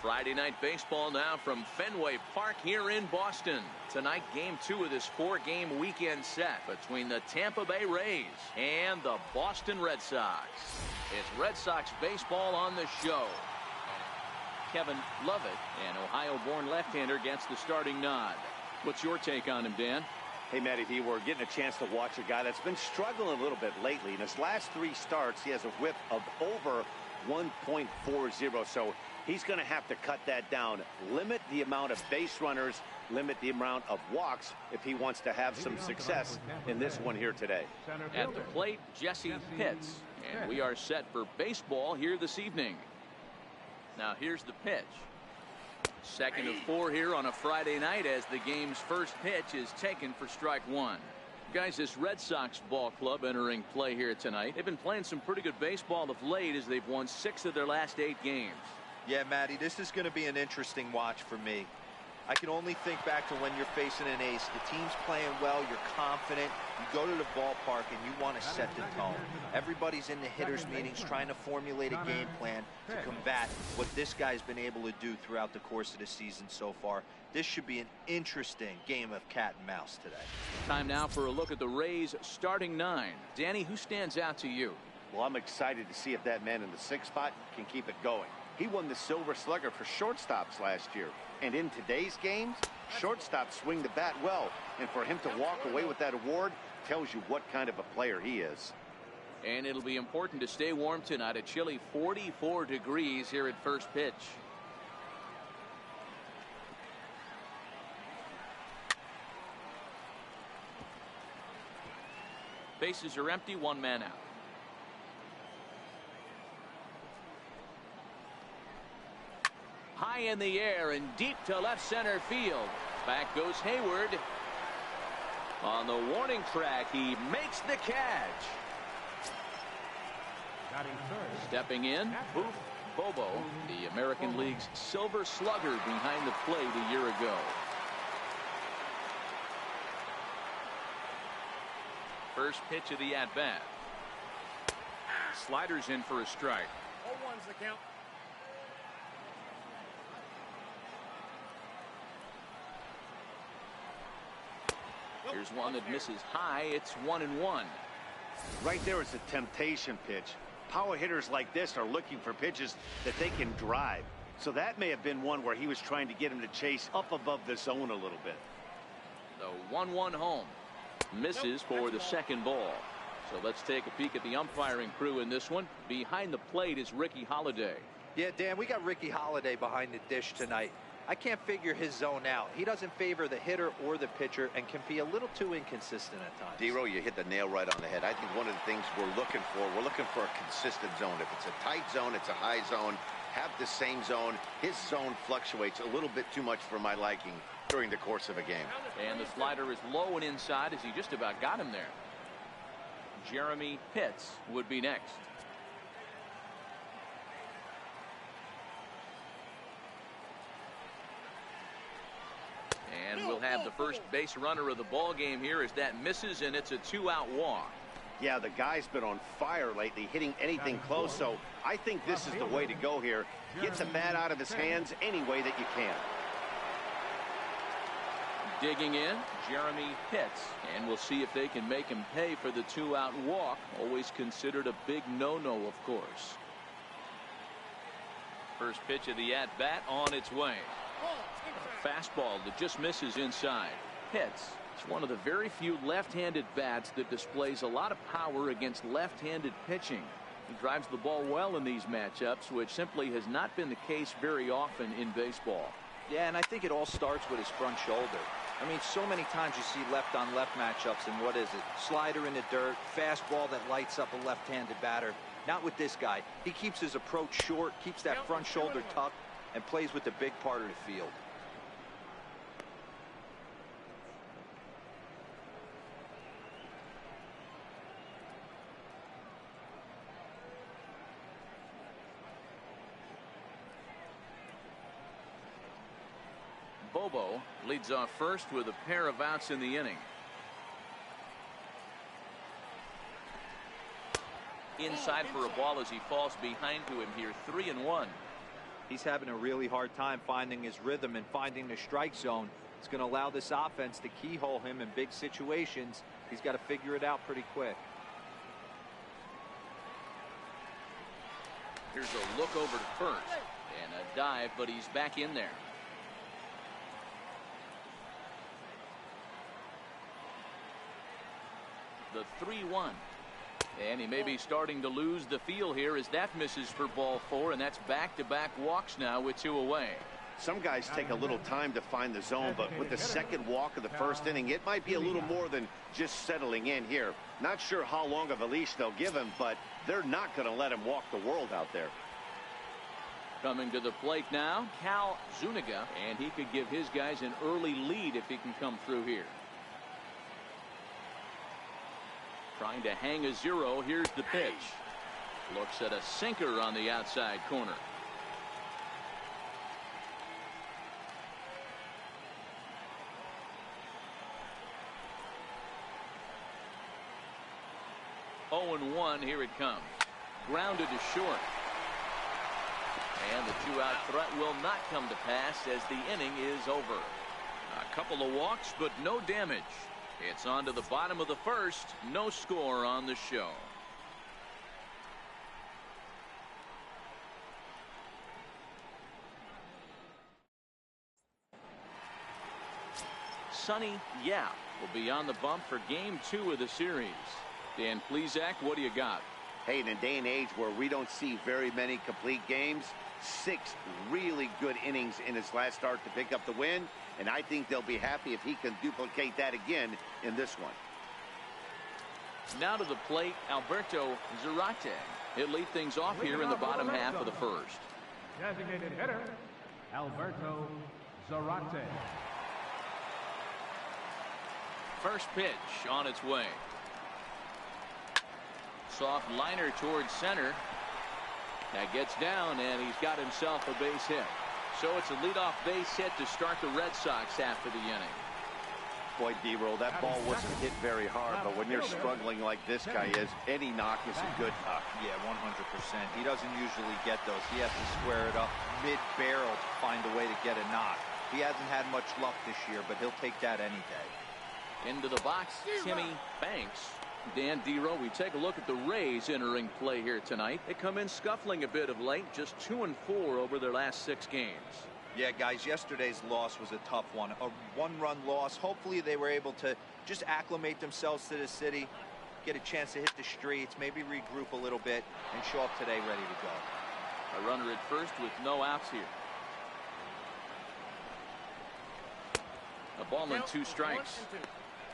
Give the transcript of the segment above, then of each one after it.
Friday night baseball now from Fenway Park here in Boston. Tonight, game 2 of this 4-game weekend set between the Tampa Bay Rays and the Boston Red Sox. It's Red Sox baseball on the show. Kevin Lovett, an Ohio-born left-hander, gets the starting nod. What's your take on him, Dan? Hey, Matty V, we're getting a chance to watch a guy that's been struggling a little bit lately. In his last 3 starts, he has a whip of over 1.40, so he's going to have to cut that down, limit the amount of base runners, limit the amount of walks if he wants to have some success in this one here today. At the plate, Jesse Pitts, and we are set for baseball here this evening. Now here's the pitch. Second of 4 here on a Friday night as the game's first pitch is taken for strike 1. Guys, this Red Sox ball club entering play here tonight. They've been playing some pretty good baseball of late as they've won 6 of their last 8 games. Yeah, Matty, this is going to be an interesting watch for me. I can only think back to when you're facing an ace. The team's playing well, you're confident, you go to the ballpark and you want to set the tone. Everybody's in the hitters meetings trying to formulate a game plan to combat what this guy's been able to do throughout the course of the season so far. This should be an interesting game of cat and mouse today. Time now for a look at the Rays starting 9. Danny, who stands out to you? Well, I'm excited to see if that man in the 6th spot can keep it going. He won the Silver Slugger for shortstops last year. And in today's games, shortstops swing the bat well. And for him to walk away with that award tells you what kind of a player he is. And it'll be important to stay warm tonight. A chilly 44 degrees here at first pitch. Bases are empty, 1 man out. High in the air and deep to left center field. Back goes Hayward. On the warning track, he makes the catch. Stepping in, Boof Bobo, the American League's Silver Slugger, behind the plate a year ago. First pitch of the at-bat. Sliders in for a strike. 0-1's the count. Here's one that misses high. It's 1-1. Right there is a temptation pitch. Power hitters like this are looking for pitches that they can drive. So that may have been one where he was trying to get him to chase up above the zone a little bit. The 1-1 home. Misses for the second ball. So let's take a peek at the umpiring crew in this one. Behind the plate is Ricky Holiday. Yeah, Dan, we got Ricky Holiday behind the dish tonight. I can't figure his zone out. He doesn't favor the hitter or the pitcher and can be a little too inconsistent at times. Dero, you hit the nail right on the head. I think one of the things we're looking for a consistent zone. If it's a tight zone, it's a high zone. Have the same zone. His zone fluctuates a little bit too much for my liking during the course of a game. And the slider is low and inside as he just about got him there. Jeremy Pitts would be next. And we'll have the first base runner of the ball game here as that misses, and it's a 2-out walk. Yeah, the guy's been on fire lately, hitting anything close, so I think this is the way to go here. Get the bat out of his hands any way that you can. Digging in, Jeremy Pitts, and we'll see if they can make him pay for the 2-out walk. Always considered a big no-no, of course. First pitch of the at-bat on its way. A fastball that just misses inside. Pitts is one of the very few left-handed bats that displays a lot of power against left-handed pitching. He drives the ball well in these matchups, which simply has not been the case very often in baseball. Yeah, and I think it all starts with his front shoulder. I mean, so many times you see left-on-left matchups, and what is it? Slider in the dirt, fastball that lights up a left-handed batter. Not with this guy. He keeps his approach short, keeps that front shoulder tucked, and plays with the big part of the field. Bobo leads off first with a pair of outs in the inning. Inside for a ball as he falls behind to him here. 3-1. He's having a really hard time finding his rhythm and finding the strike zone. It's going to allow this offense to keyhole him in big situations. He's got to figure it out pretty quick. Here's a look over to first. And a dive, but he's back in there. The 3-1. And he may be starting to lose the feel here as that misses for ball 4, and that's back-to-back walks now with 2 away. Some guys take a little time to find the zone, but with the second walk of the first inning, it might be a little more than just settling in here. Not sure how long of a leash they'll give him, but they're not going to let him walk the world out there. Coming to the plate now, Cal Zuniga, and he could give his guys an early lead if he can come through here. Trying to hang a 0. Here's the pitch. Looks at a sinker on the outside corner. Oh, and 1. Here it comes. Grounded to short. And the 2-out threat will not come to pass as the inning is over. A couple of walks, but no damage. It's on to the bottom of the first. No score on the show. Sonny Yap will be on the bump for game 2 of the series. Dan Plesac, what do you got? Hey, in a day and age where we don't see very many complete games, 6 really good innings in his last start to pick up the win, and I think they'll be happy if he can duplicate that again in this one. Now to the plate, Alberto Zarate. He'll lead things off here in the bottom half of the first. Designated hitter, Alberto Zarate. First pitch on its way. Soft liner towards center. That gets down, and he's got himself a base hit. So it's a leadoff base hit to start the Red Sox after the inning. Boy, D-Roll, that ball wasn't hit very hard, but when you're struggling like this guy is, any knock is a good knock. Yeah, 100%. He doesn't usually get those. He has to square it up mid-barrel to find a way to get a knock. He hasn't had much luck this year, but he'll take that any day. Into the box, Timmy Banks. Dan Dero, we take a look at the Rays entering play here tonight. They come in scuffling a bit of late, just 2-4 over their last 6 games. Yeah, guys, yesterday's loss was a tough one. A 1-run loss. Hopefully they were able to just acclimate themselves to the city, get a chance to hit the streets, maybe regroup a little bit, and show up today ready to go. A runner at first with no outs here. A ball and 2 strikes.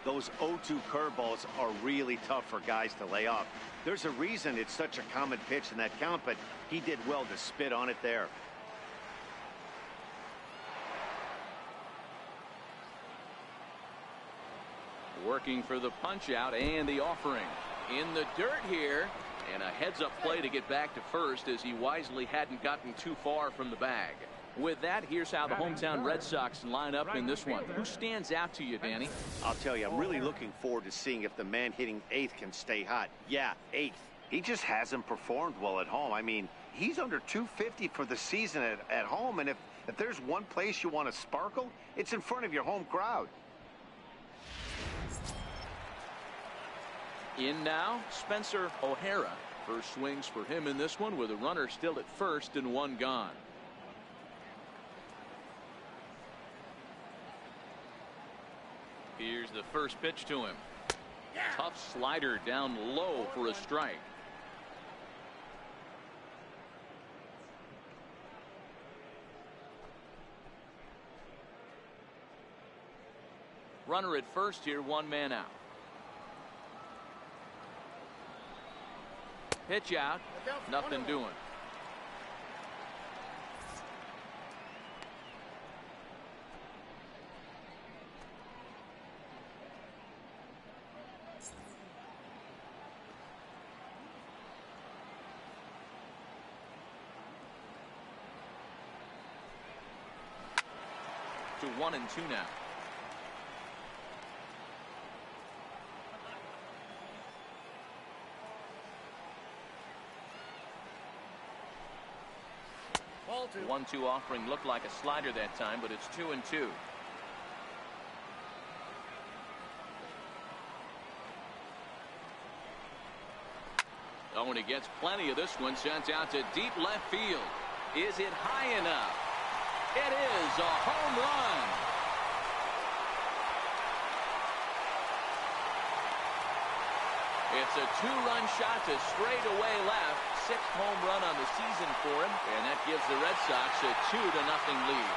Those 0-2 curveballs are really tough for guys to lay off. There's a reason it's such a common pitch in that count, but he did well to spit on it there. Working for the punch out and the offering. In the dirt here, and a heads-up play to get back to first as he wisely hadn't gotten too far from the bag. With that, here's how the hometown Red Sox line up in this one. Who stands out to you, Danny? I'll tell you, I'm really looking forward to seeing if the man hitting 8th can stay hot. Yeah, 8th. He just hasn't performed well at home. I mean, he's under 250 for the season at home, and if there's one place you want to sparkle, it's in front of your home crowd. In now, Spencer O'Hara. First swings for him in this one with a runner still at first and 1 gone. Here's the first pitch to him. Tough slider down low for a strike. Runner at first here, 1 man out. Pitch out, nothing doing. To 1 and 2 now. 1-2 offering looked like a slider that time, but it's 2-2. Oh, and he gets plenty of this one. Sent out to deep left field. Is it high enough? It is a home run. It's a 2-run shot to straightaway left. 6th home run on the season for him, and that gives the Red Sox a 2-0 lead.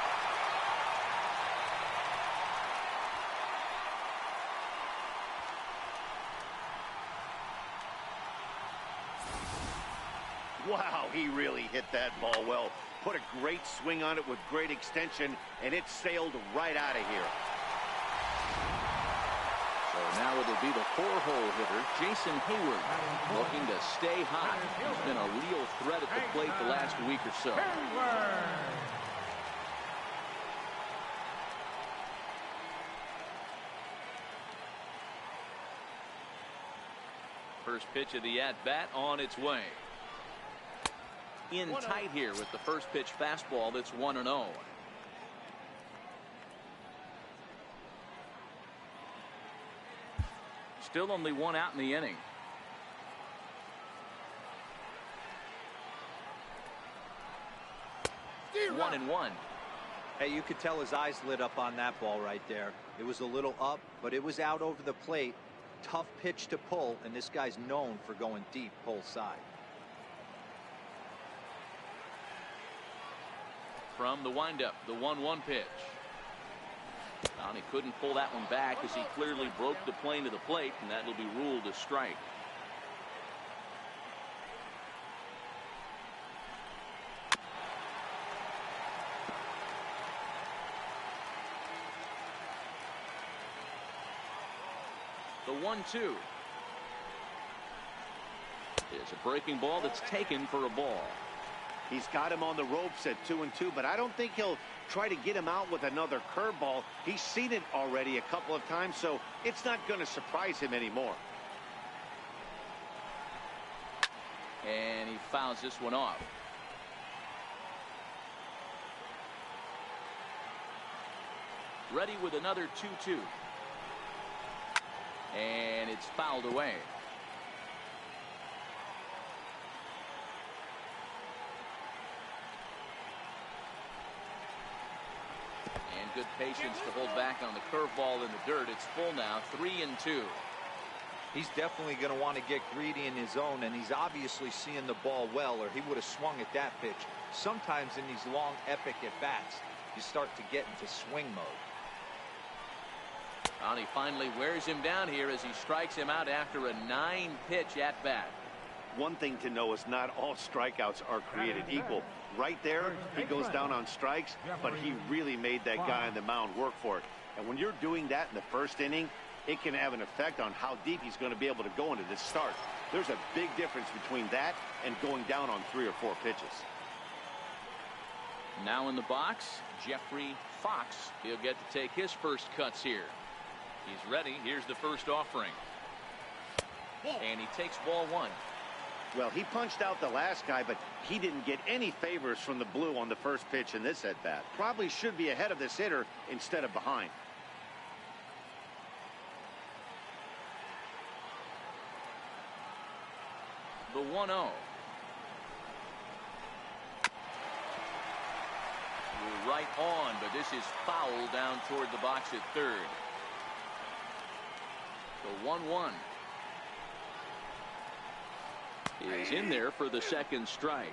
Wow, he really hit that ball well. Put a great swing on it with great extension, and it sailed right out of here. So now it'll be the 4-hole hitter, Jason Hayward, looking to stay hot. He's been a real threat at the plate the last week or so. First pitch of the at-bat on its way. In tight here with the first pitch fastball that's 1-0. Still only one out in the inning. One and one. Hey, you could tell his eyes lit up on that ball right there. It was a little up, but it was out over the plate. Tough pitch to pull, and this guy's known for going deep pull side. From the windup, the 1-1 pitch. And he couldn't pull that one back as he clearly broke the plane to the plate, and that will be ruled a strike. The 1-2 is a breaking ball that's taken for a ball. He's got him on the ropes at 2-2, but I don't think he'll try to get him out with another curveball. He's seen it already a couple of times, so it's not going to surprise him anymore. And he fouls this one off. Ready with another 2-2. And it's fouled away. And good patience to hold back on the curveball in the dirt. It's full now, 3-2. He's definitely going to want to get greedy in his zone, and he's obviously seeing the ball well, or he would have swung at that pitch. Sometimes in these long, epic at-bats, you start to get into swing mode. And he finally wears him down here as he strikes him out after a 9-pitch at-bat. One thing to know is not all strikeouts are created equal. Right there, he goes down on strikes, but he really made that guy on the mound work for it. And when you're doing that in the first inning, it can have an effect on how deep he's going to be able to go into this start. There's a big difference between that and going down on 3 or 4 pitches. Now in the box, Jeffrey Fox. He'll get to take his first cuts here. He's ready. Here's the first offering. And he takes ball 1. Well, he punched out the last guy, but he didn't get any favors from the blue on the first pitch in this at-bat. Probably should be ahead of this hitter instead of behind. The 1-0. Right on, but this is foul down toward the box at third. The 1-1 is in there for the second strike.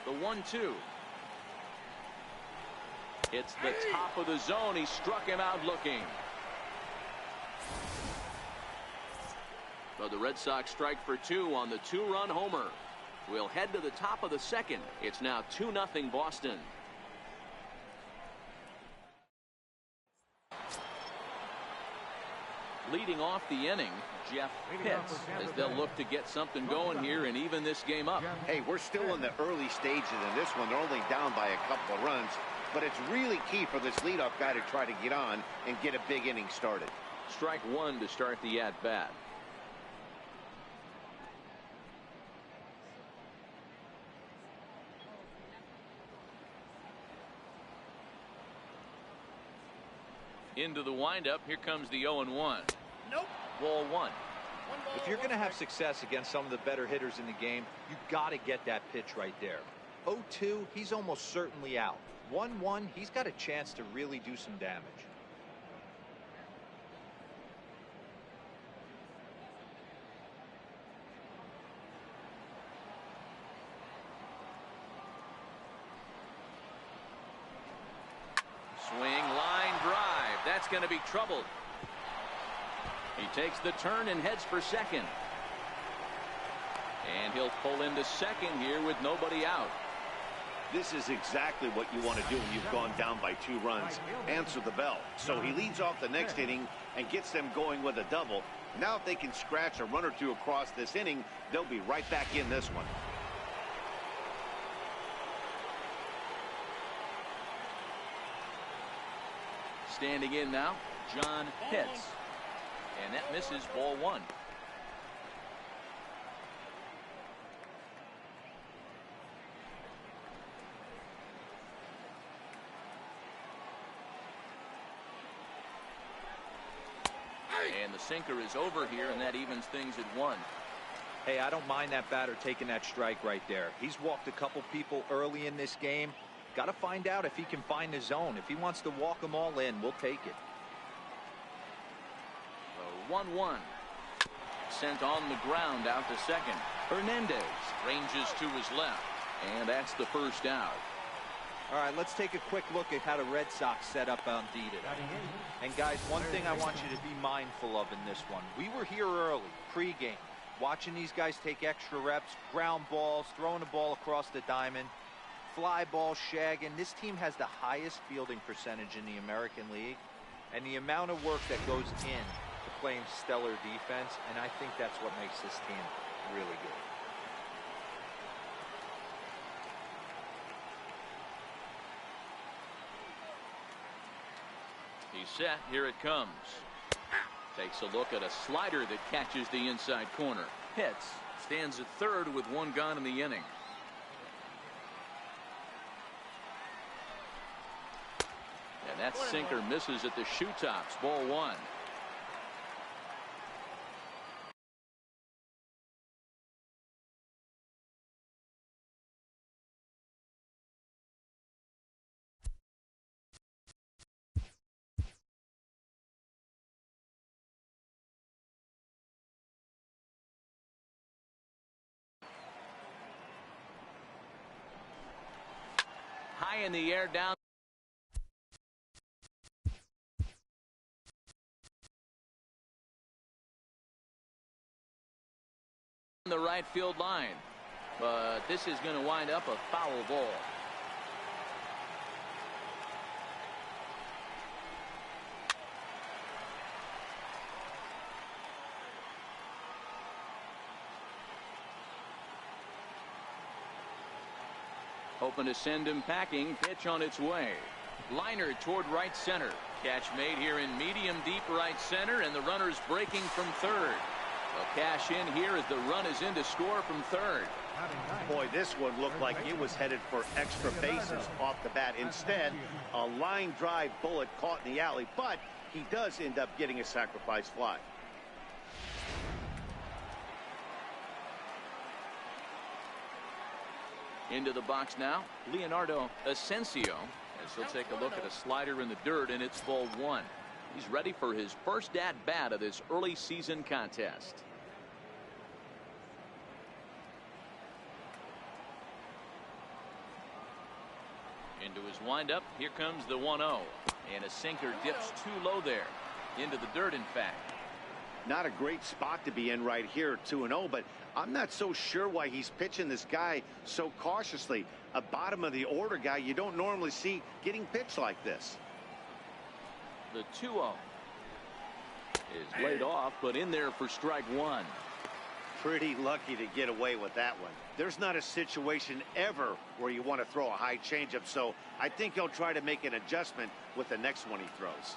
The 1-2. It's the top of the zone. He struck him out looking. So the Red Sox strike for 2 on the 2-run homer. We'll head to the top of the second. It's now 2-0 Boston. Leading off the inning, Jeff Pitts, as they'll look to get something going here and even this game up. Hey, we're still in the early stages in this one. They're only down by a couple of runs, but it's really key for this leadoff guy to try to get on and get a big inning started. Strike one to start the at-bat. Into the windup. Here comes the 0-1. Nope. Ball one. If you're going to have success against some of the better hitters in the game, you got to get that pitch right there. 0-2, he's almost certainly out. 1-1, he's got a chance to really do some damage. Swing, line drive. That's going to be troubled. He takes the turn and heads for second. And he'll pull into second here with nobody out. This is exactly what you want to do when you've gone down by 2 runs. Answer the bell. So he leads off the next inning and gets them going with a double. Now if they can scratch a run or two across this inning, they'll be right back in this one. Standing in now, John Pitts. And that misses ball one. And the sinker is over here, and that evens things at 1. Hey, I don't mind that batter taking that strike right there. He's walked a couple people early in this game. Got to find out if he can find the zone. If he wants to walk them all in, we'll take it. 1-1. Sent on the ground out to second. Hernandez ranges to his left, and that's the first out. All right, let's take a quick look at how the Red Sox set up on D today. And guys, one thing I want you to be mindful of in this one. We were here early, pregame, watching these guys take extra reps, ground balls, throwing the ball across the diamond, fly ball, shagging. This team has the highest fielding percentage in the American League, and the amount of work that goes in to playing stellar defense, and I think that's what makes this team really good. He's set. Here it comes. Takes a look at a slider that catches the inside corner. Pitts stands at third with 1 gone in the inning. And that sinker misses at the shoe tops. Ball one. High in the air, down the right field line, but this is going to wind up a foul ball. Hoping to send him packing. Pitch on its way. Liner toward right center. Catch made here in medium deep right center, and the runner's breaking from third. They'll cash in here as the run is in to score from third. Boy, this one looked like it was headed for extra bases off the bat. Instead, a line drive bullet caught in the alley, but he does end up getting a sacrifice fly. Into the box now, Leonardo Asensio, as he'll take a look at a slider in the dirt, and it's ball one. He's ready for his first at-bat of this early season contest. Into his windup, here comes the 1-0, and a sinker dips too low there. Into the dirt, in fact. Not a great spot to be in right here, 2-0, but I'm not so sure why he's pitching this guy so cautiously. A bottom of the order guy you don't normally see getting pitched like this. The 2-0. is laid off, but in there for strike one. Pretty lucky to get away with that one. There's not a situation ever where you want to throw a high changeup, so I think he'll try to make an adjustment with the next one he throws.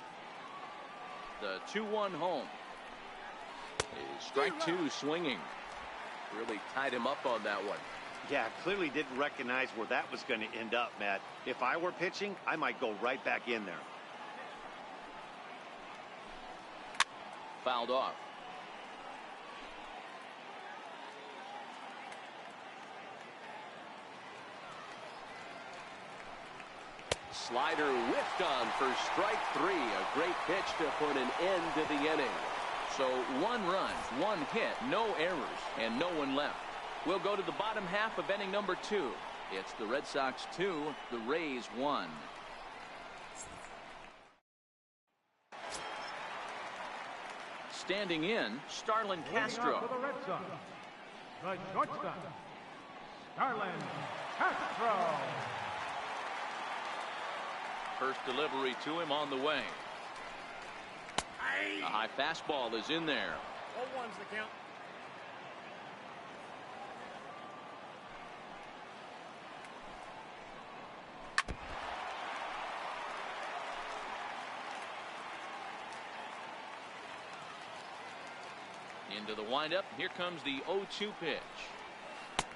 The 2-1 home. Is strike two swinging. Really tied him up on that one. Yeah, clearly didn't recognize where that was going to end up, Matt. If I were pitching, I might go right back in there. Fouled off. Slider whiffed on for strike three. A great pitch to put an end to the inning. So 1 run, 1 hit, no errors, and no one left. We'll go to the bottom half of inning number 2. It's the Red Sox 2, the Rays 1. Standing in, Starlin Castro. For the Red Sox, the shortstop, Starlin Castro. First delivery to him on the way. A high fastball is in there. 0-1's the count. Into the windup. Here comes the 0-2 pitch.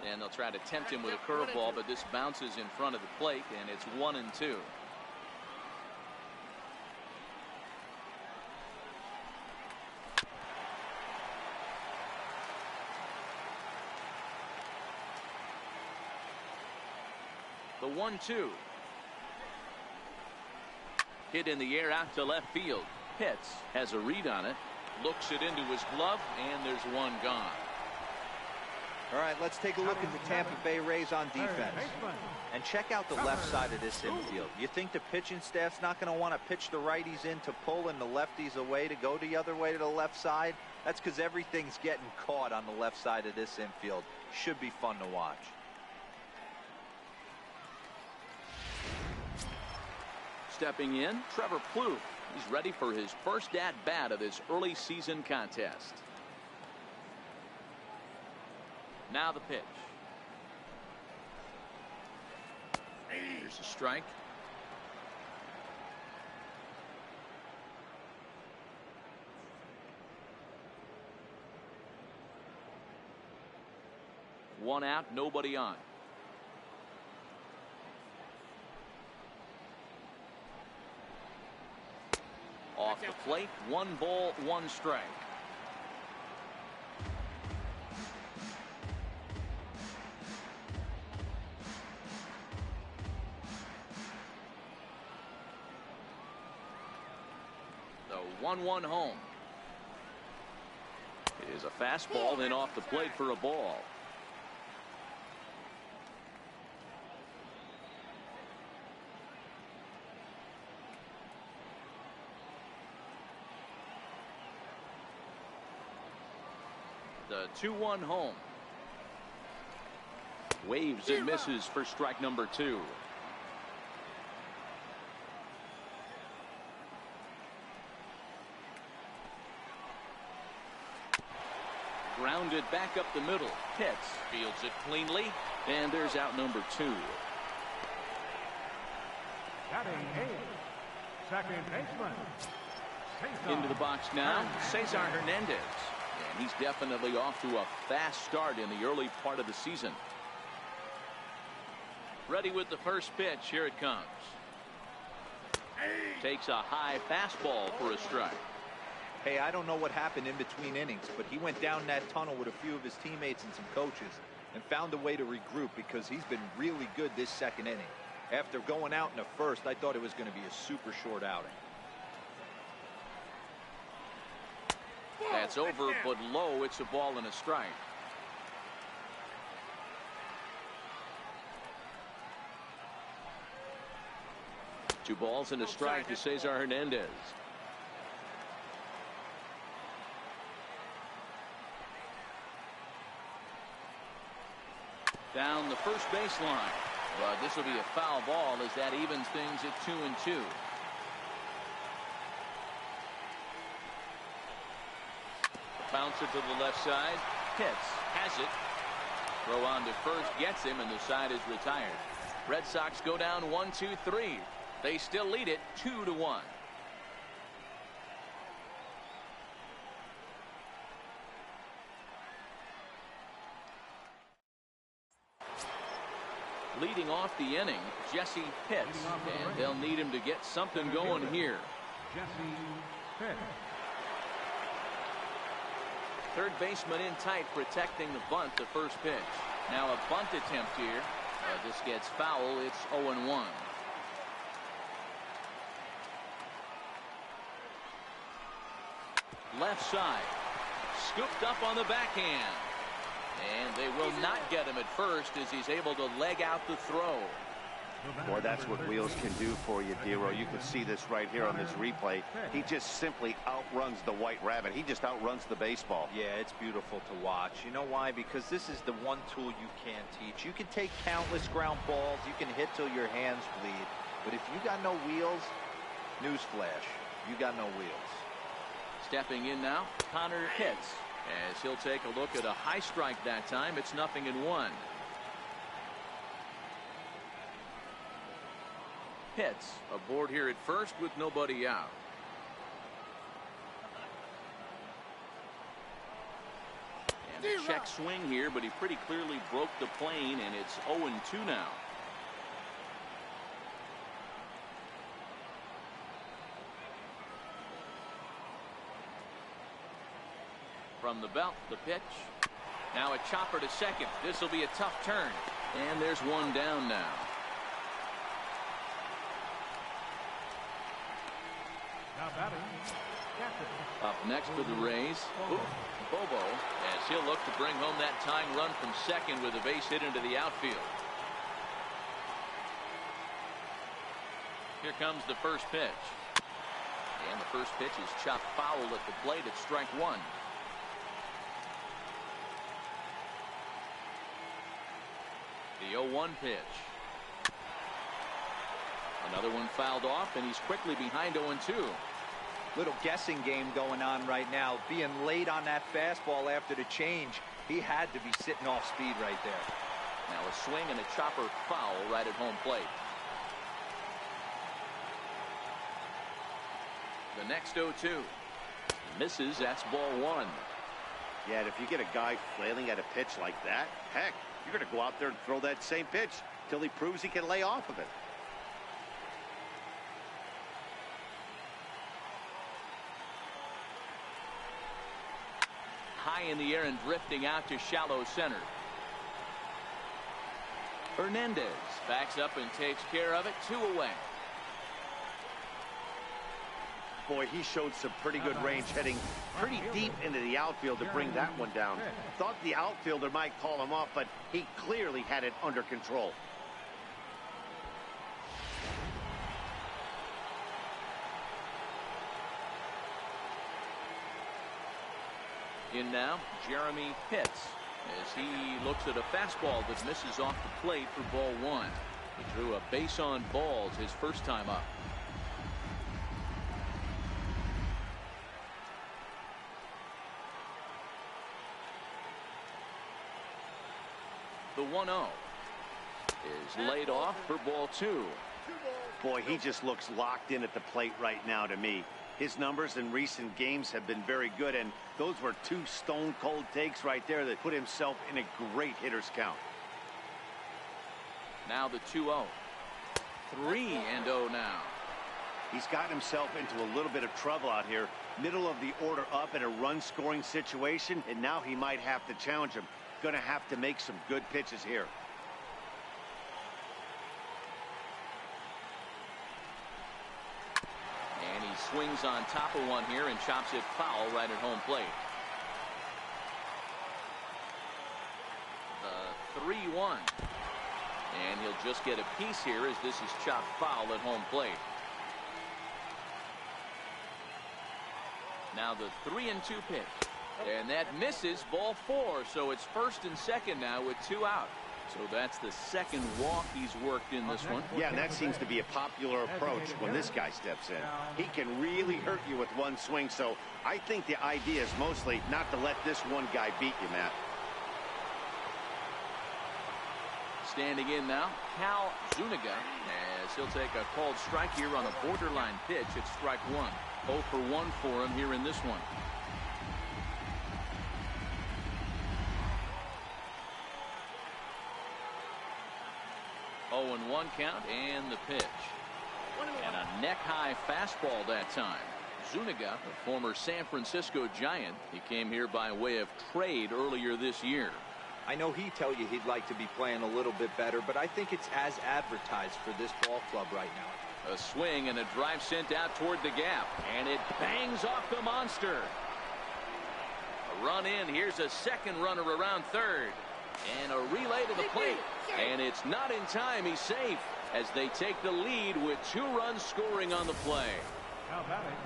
And they'll try to tempt him with a curveball, but this bounces in front of the plate, and it's 1-2. The 1-2. Hit in the air out to left field. Pitts has a read on it. Looks it into his glove, and there's one gone. All right, let's take a look at the Tampa Bay Rays on defense. And check out the left side of this infield. You think the pitching staff's not going to want to pitch the righties in to pull and the lefties away to go the other way to the left side? That's because everything's getting caught on the left side of this infield. Should be fun to watch. Stepping in, Trevor Plouffe. He's ready for his first at-bat of this early season contest. Now the pitch. Here's a strike. One out, nobody on. Off the plate, 1 ball, 1 strike. The 1-1 home. It is a fastball, then off the plate for a ball. The 2-1 home. Waves and misses for strike number 2. Grounded back up the middle. Pitts fields it cleanly, and there's out number 2. Batting eighth, second baseman, Cesar. Into the box now, Cesar Hernandez. And he's definitely off to a fast start in the early part of the season. Ready with the first pitch. Here it comes. Takes a high fastball for a strike. Hey, I don't know what happened in between innings, but he went down that tunnel with a few of his teammates and some coaches and found a way to regroup because he's been really good this second inning. After going out in the first, I thought it was going to be a super short outing. That's over, but low. It's a ball and a strike. Two balls and a strike to Cesar Hernandez. Down the first baseline, but this will be a foul ball as that evens things at 2-2. Bouncer to the left side. Pitts has it. Throw on to first, gets him, and the side is retired. Red Sox go down 1-2-3. They still lead it 2-1. Leading off the inning, Jesse Pitts, and they'll need him to get something going here. Jesse Pitts. Third baseman in tight, protecting the bunt, the first pitch. Now a bunt attempt here. This gets foul. It's 0-1. Left side. Scooped up on the backhand. And they will not get him at first as he's able to leg out the throw. Boy, that's what wheels can do for you, Dero. You can see this right here on this replay. He just simply outruns the White Rabbit. He just outruns the baseball. Yeah, it's beautiful to watch. You know why? Because this is the one tool you can't teach. You can take countless ground balls. You can hit till your hands bleed. But if you got no wheels, newsflash, you got no wheels. Stepping in now, Connor Pitts, as he'll take a look at a high strike that time. It's 0-1. Pitts aboard here at first with nobody out. And a check swing here, but he pretty clearly broke the plane, and it's 0-2 now. From the belt, the pitch. Now a chopper to second. This will be a tough turn. And there's one down now. Now batting, catcher. Up next for the Rays, Bobo, as he'll look to bring home that tying run from second with a base hit into the outfield. Here comes the first pitch. And the first pitch is chopped foul at the plate at strike one. The 0-1 pitch. Another one fouled off, and he's quickly behind 0-2. Little guessing game going on right now. Being late on that fastball after the change. He had to be sitting off speed right there. Now a swing and a chopper foul right at home plate. The next 0-2. Misses. That's ball one. Yeah, and if you get a guy flailing at a pitch like that, heck, you're going to go out there and throw that same pitch till he proves he can lay off of it. High in the air and drifting out to shallow center. Hernandez backs up and takes care of it. 2 away. Boy, he showed some pretty good range, heading pretty deep into the outfield to bring that one down. Thought the outfielder might call him off, but he clearly had it under control. In now, Jeremy Pitts, as he looks at a fastball that misses off the plate for ball one. He drew a base on balls his first time up. The 1-0 is laid off for ball two. Boy, he just looks locked in at the plate right now to me. His numbers in recent games have been very good, and those were two stone-cold takes right there that put himself in a great hitter's count. Now the 2-0. 3-0 now. He's gotten himself into a little bit of trouble out here. Middle of the order up in a run-scoring situation, and now he might have to challenge him. Going to have to make some good pitches here. And he swings on top of one here and chops it foul right at home plate. The 3-1. And he'll just get a piece here as this is chopped foul at home plate. Now the 3-2 pitch. And that misses ball four, so it's first and second now with 2 out. So that's the second walk he's worked in this one. Yeah, and that seems to be a popular approach when this guy steps in. He can really hurt you with one swing, so I think the idea is mostly not to let this one guy beat you, Matt. Standing in now, Cal Zuniga, as he'll take a called strike here on a borderline pitch. It's strike one. 0 for 1 for him here in this one. Oh, and 1 count, and the pitch. And a neck-high fastball that time. Zuniga, the former San Francisco Giant, he came here by way of trade earlier this year. I know he'd tell you he'd like to be playing a little bit better, but I think it's as advertised for this ball club right now. A swing and a drive sent out toward the gap, and it bangs off the monster. A run in. Here's a second runner around third, and a relay to the plate, and it's not in time. He's safe as they take the lead with 2 runs scoring on the play. Now batting,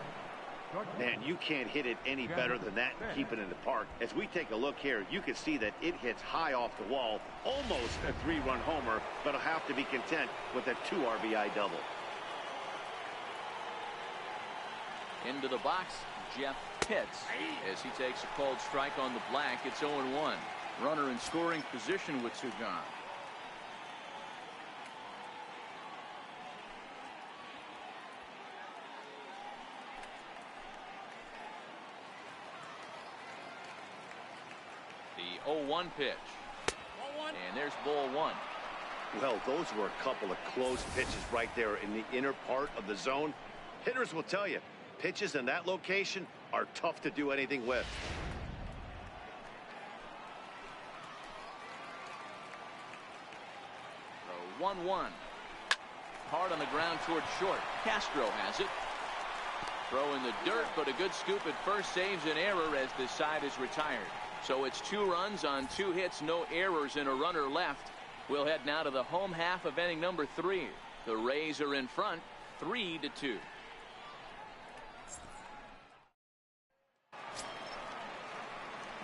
Man, you can't hit it any better than that and keep it in the park. As we take a look here, you can see that it hits high off the wall, almost a 3-run homer, but he'll have to be content with a 2 RBI double. Into the box, Jeff Pitts, as he takes a called strike on the black. It's 0-1. Runner in scoring position with 2 gone. The 0-1 pitch. And there's ball 1. Well, those were a couple of close pitches right there in the inner part of the zone. Hitters will tell you, pitches in that location are tough to do anything with. The 1-1. Hard on the ground toward short. Castro has it. Throw in the dirt, but a good scoop at first saves an error as this side is retired. So it's 2 runs on 2 hits, no errors, and a runner left. We'll head now to the home half of inning number 3. The Rays are in front, 3-2.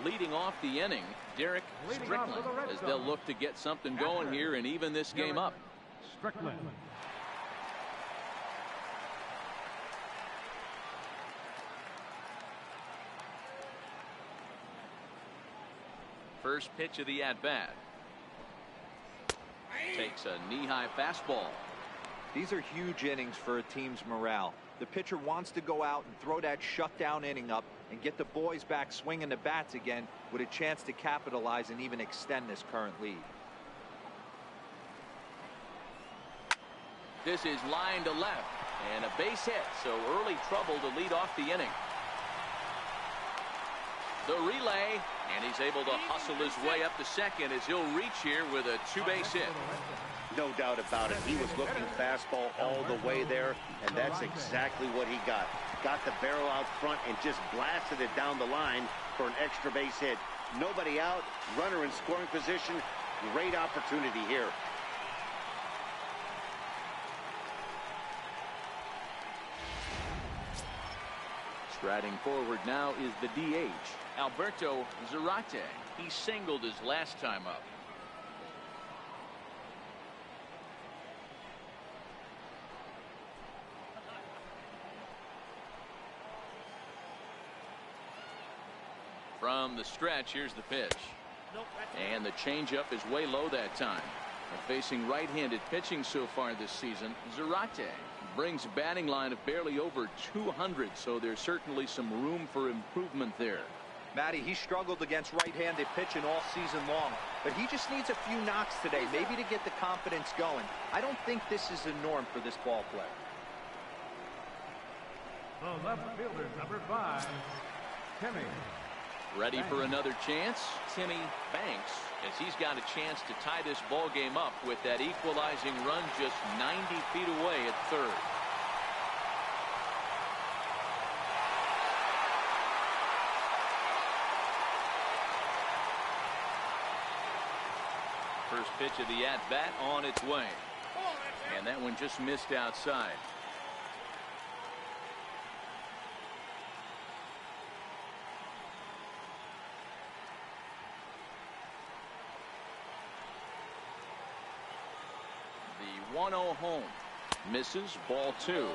Leading off the inning, Derek Strickland, as they'll look to get something going here and even this game up. Strickland. First pitch of the at-bat. Takes a knee-high fastball. These are huge innings for a team's morale. The pitcher wants to go out and throw that shutdown inning up and get the boys back swinging the bats again with a chance to capitalize and even extend this current lead. This is line to left, and a base hit, so early trouble to lead off the inning. The relay, and he's able to hustle his way up to second as he'll reach here with a 2-base hit. No doubt about it. He was looking fastball all the way there, and that's exactly what he got. Got the barrel out front and just blasted it down the line for an extra base hit. Nobody out, runner in scoring position. Great opportunity here. Striding forward now is the DH, Alberto Zarate. He singled his last time up. From the stretch, here's the pitch. And the changeup is way low that time. Facing right-handed pitching so far this season, Zarate brings a batting line of barely over 200, so there's certainly some room for improvement there. Matty, he struggled against right-handed pitching all season long, but he just needs a few knocks today, maybe to get the confidence going. I don't think this is the norm for this ball player. The left fielder, number 5, Timmy. Ready for another chance? Timmy Banks, as he's got a chance to tie this ball game up with that equalizing run just 90 feet away at third. First pitch of the at-bat on its way. And that one just missed outside. 1-0 home. Misses, ball 2.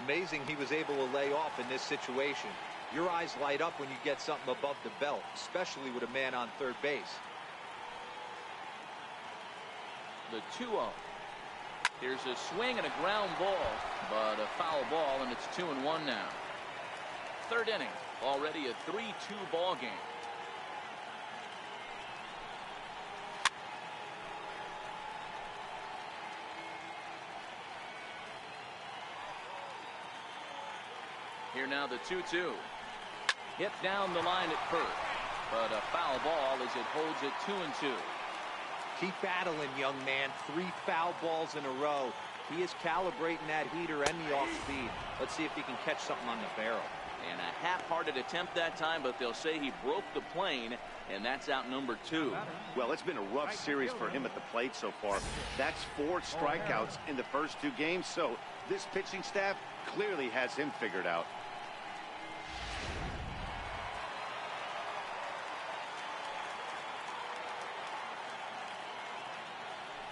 Amazing he was able to lay off in this situation. Your eyes light up when you get something above the belt, especially with a man on third base. The 2-0. Here's a swing and a ground ball, but a foul ball, and it's 2-1 now. Third inning, already a 3-2 ball game. Here now the 2-2. Hit down the line at first, but a foul ball as it holds it 2-2. Keep battling, young man. 3 foul balls in a row. He is calibrating that heater and the off speed. Let's see if he can catch something on the barrel. And a half-hearted attempt that time, but they'll say he broke the plane, and that's out number 2. Well, it's been a rough series for him at the plate so far. That's 4 strikeouts in the first 2 games, so this pitching staff clearly has him figured out.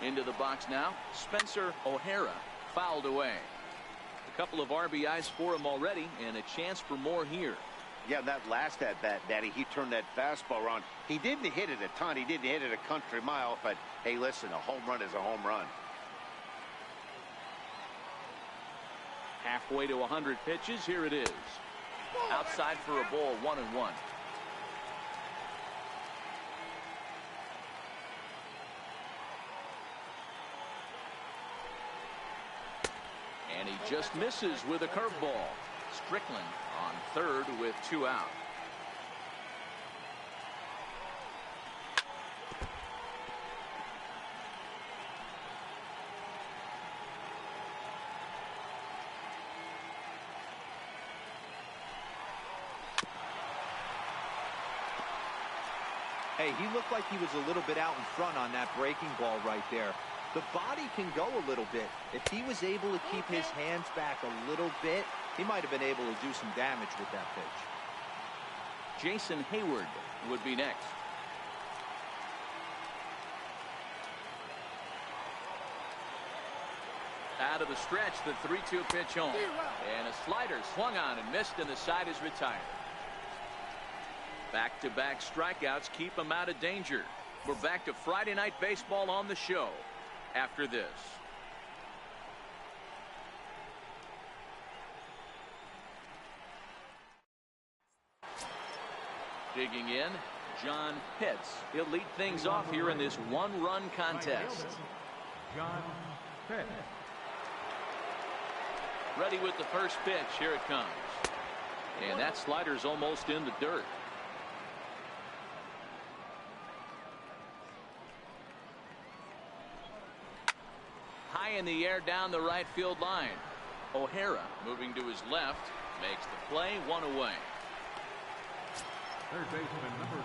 Into the box now, Spencer O'Hara, fouled away. A couple of RBIs for him already, and a chance for more here. Yeah, that last at-bat, Daddy, he turned that fastball around. He didn't hit it a ton. He didn't hit it a country mile, but hey, listen, a home run is a home run. Halfway to 100 pitches, here it is. Outside for a ball, 1-1. And he just misses with a curveball. Strickland on third with 2 out. Hey, he looked like he was a little bit out in front on that breaking ball right there. The body can go a little bit. If he was able to keep his hands back a little bit, he might have been able to do some damage with that pitch. Jason Hayward would be next. Out of the stretch, the 3-2 pitch home. And a slider swung on and missed, and the side is retired. Back-to-back strikeouts keep him out of danger. We're back to Friday Night Baseball on the show after this. Digging in, John Pitts. He'll lead things off here in this one-run contest. John Pitts. Ready with the first pitch. Here it comes. And that slider's almost in the dirt. High in the air down the right field line. O'Hara moving to his left. Makes the play, 1 away. Third baseman number 3.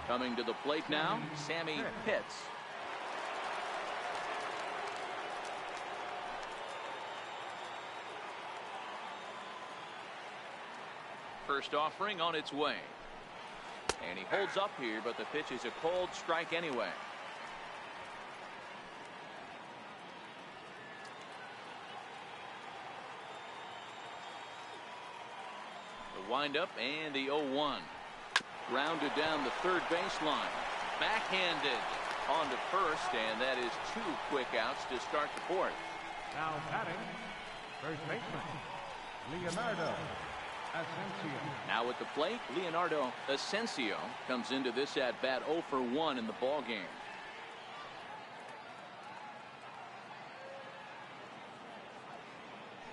Coming to the plate now, Sammy Pitts. First offering on its way. And he holds up here, but the pitch is a cold strike anyway. The windup and the 0-1. Grounded down the third baseline. Backhanded onto first, and that is 2 quick outs to start the fourth. Now batting, first baseman Leonardo Asensio. Now at the plate, Leonardo Asensio comes into this at bat 0 for 1 in the ball game.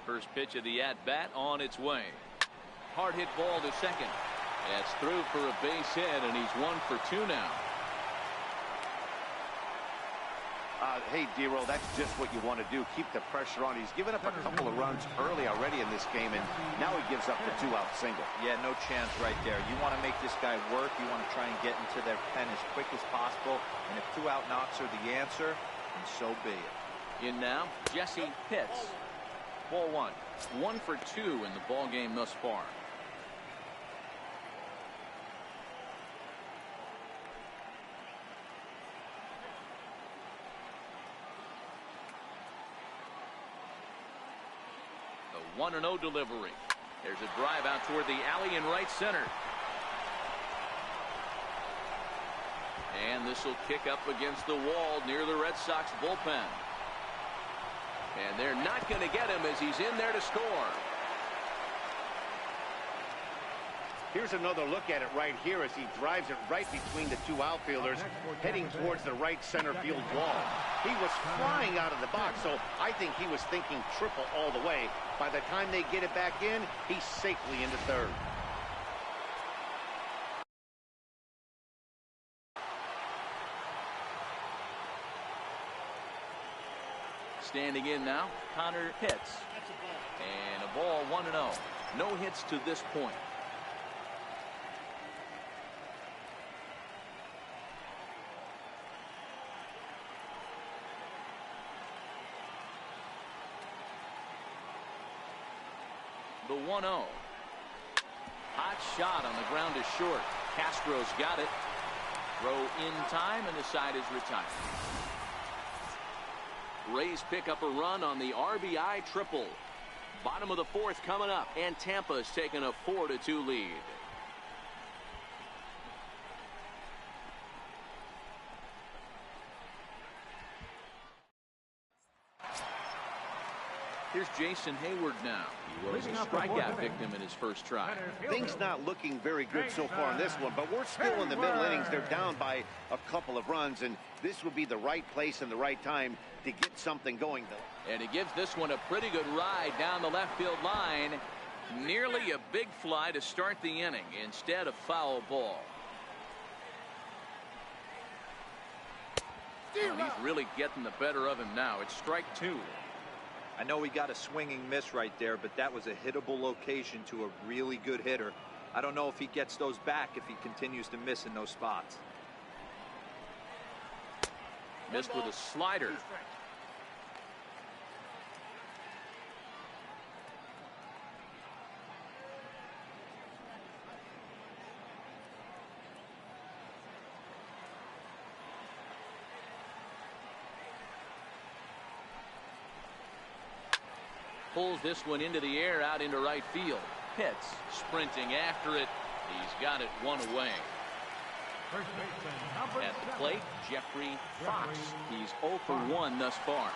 First pitch of the at bat on its way. Hard hit ball to second. That's through for a base hit, and he's 1 for 2 now. Hey, D-Roll, that's just what you want to do. Keep the pressure on. He's given up a couple of runs early already in this game, and now he gives up the 2-out single. Yeah, no chance right there. You want to make this guy work. You want to try and get into their pen as quick as possible. And if 2-out knocks are the answer, then so be it. In now, Jesse Pitts. Ball 1. 1 for 2 in the ball game thus far. 1-0 delivery. There's a drive out toward the alley in right center. And this will kick up against the wall near the Red Sox bullpen. And they're not going to get him as he's in there to score. Here's another look at it right here as he drives it right between the two outfielders, heading towards the right center field wall. He was flying out of the box, so I think he was thinking triple all the way. By the time they get it back in, he's safely into third. Standing in now, Connor Pitts. And a ball 1-0. No hits to this point. The 1-0. Hot shot on the ground is short. Castro's got it. Throw in time, and the side is retired. Rays pick up a run on the RBI triple. Bottom of the fourth coming up, and Tampa's taking a 4-2 lead. Here's Jason Hayward now. He was a strikeout victim in his first try. Things not looking very good so far in this one, but we're still in the middle innings. They're down by a couple of runs, and this would be the right place and the right time to get something going. And he gives this one a pretty good ride down the left field line. Nearly a big fly to start the inning. Instead, a foul ball. And he's really getting the better of him now. It's strike two. I know he got a swinging miss right there, but that was a hittable location to a really good hitter. I don't know if he gets those back if he continues to miss in those spots. Missed with a slider. Pulls this one into the air out into right field. Pitts sprinting after it. He's got it one away. At the plate, Jeffrey Fox. He's 0 for 1 thus far.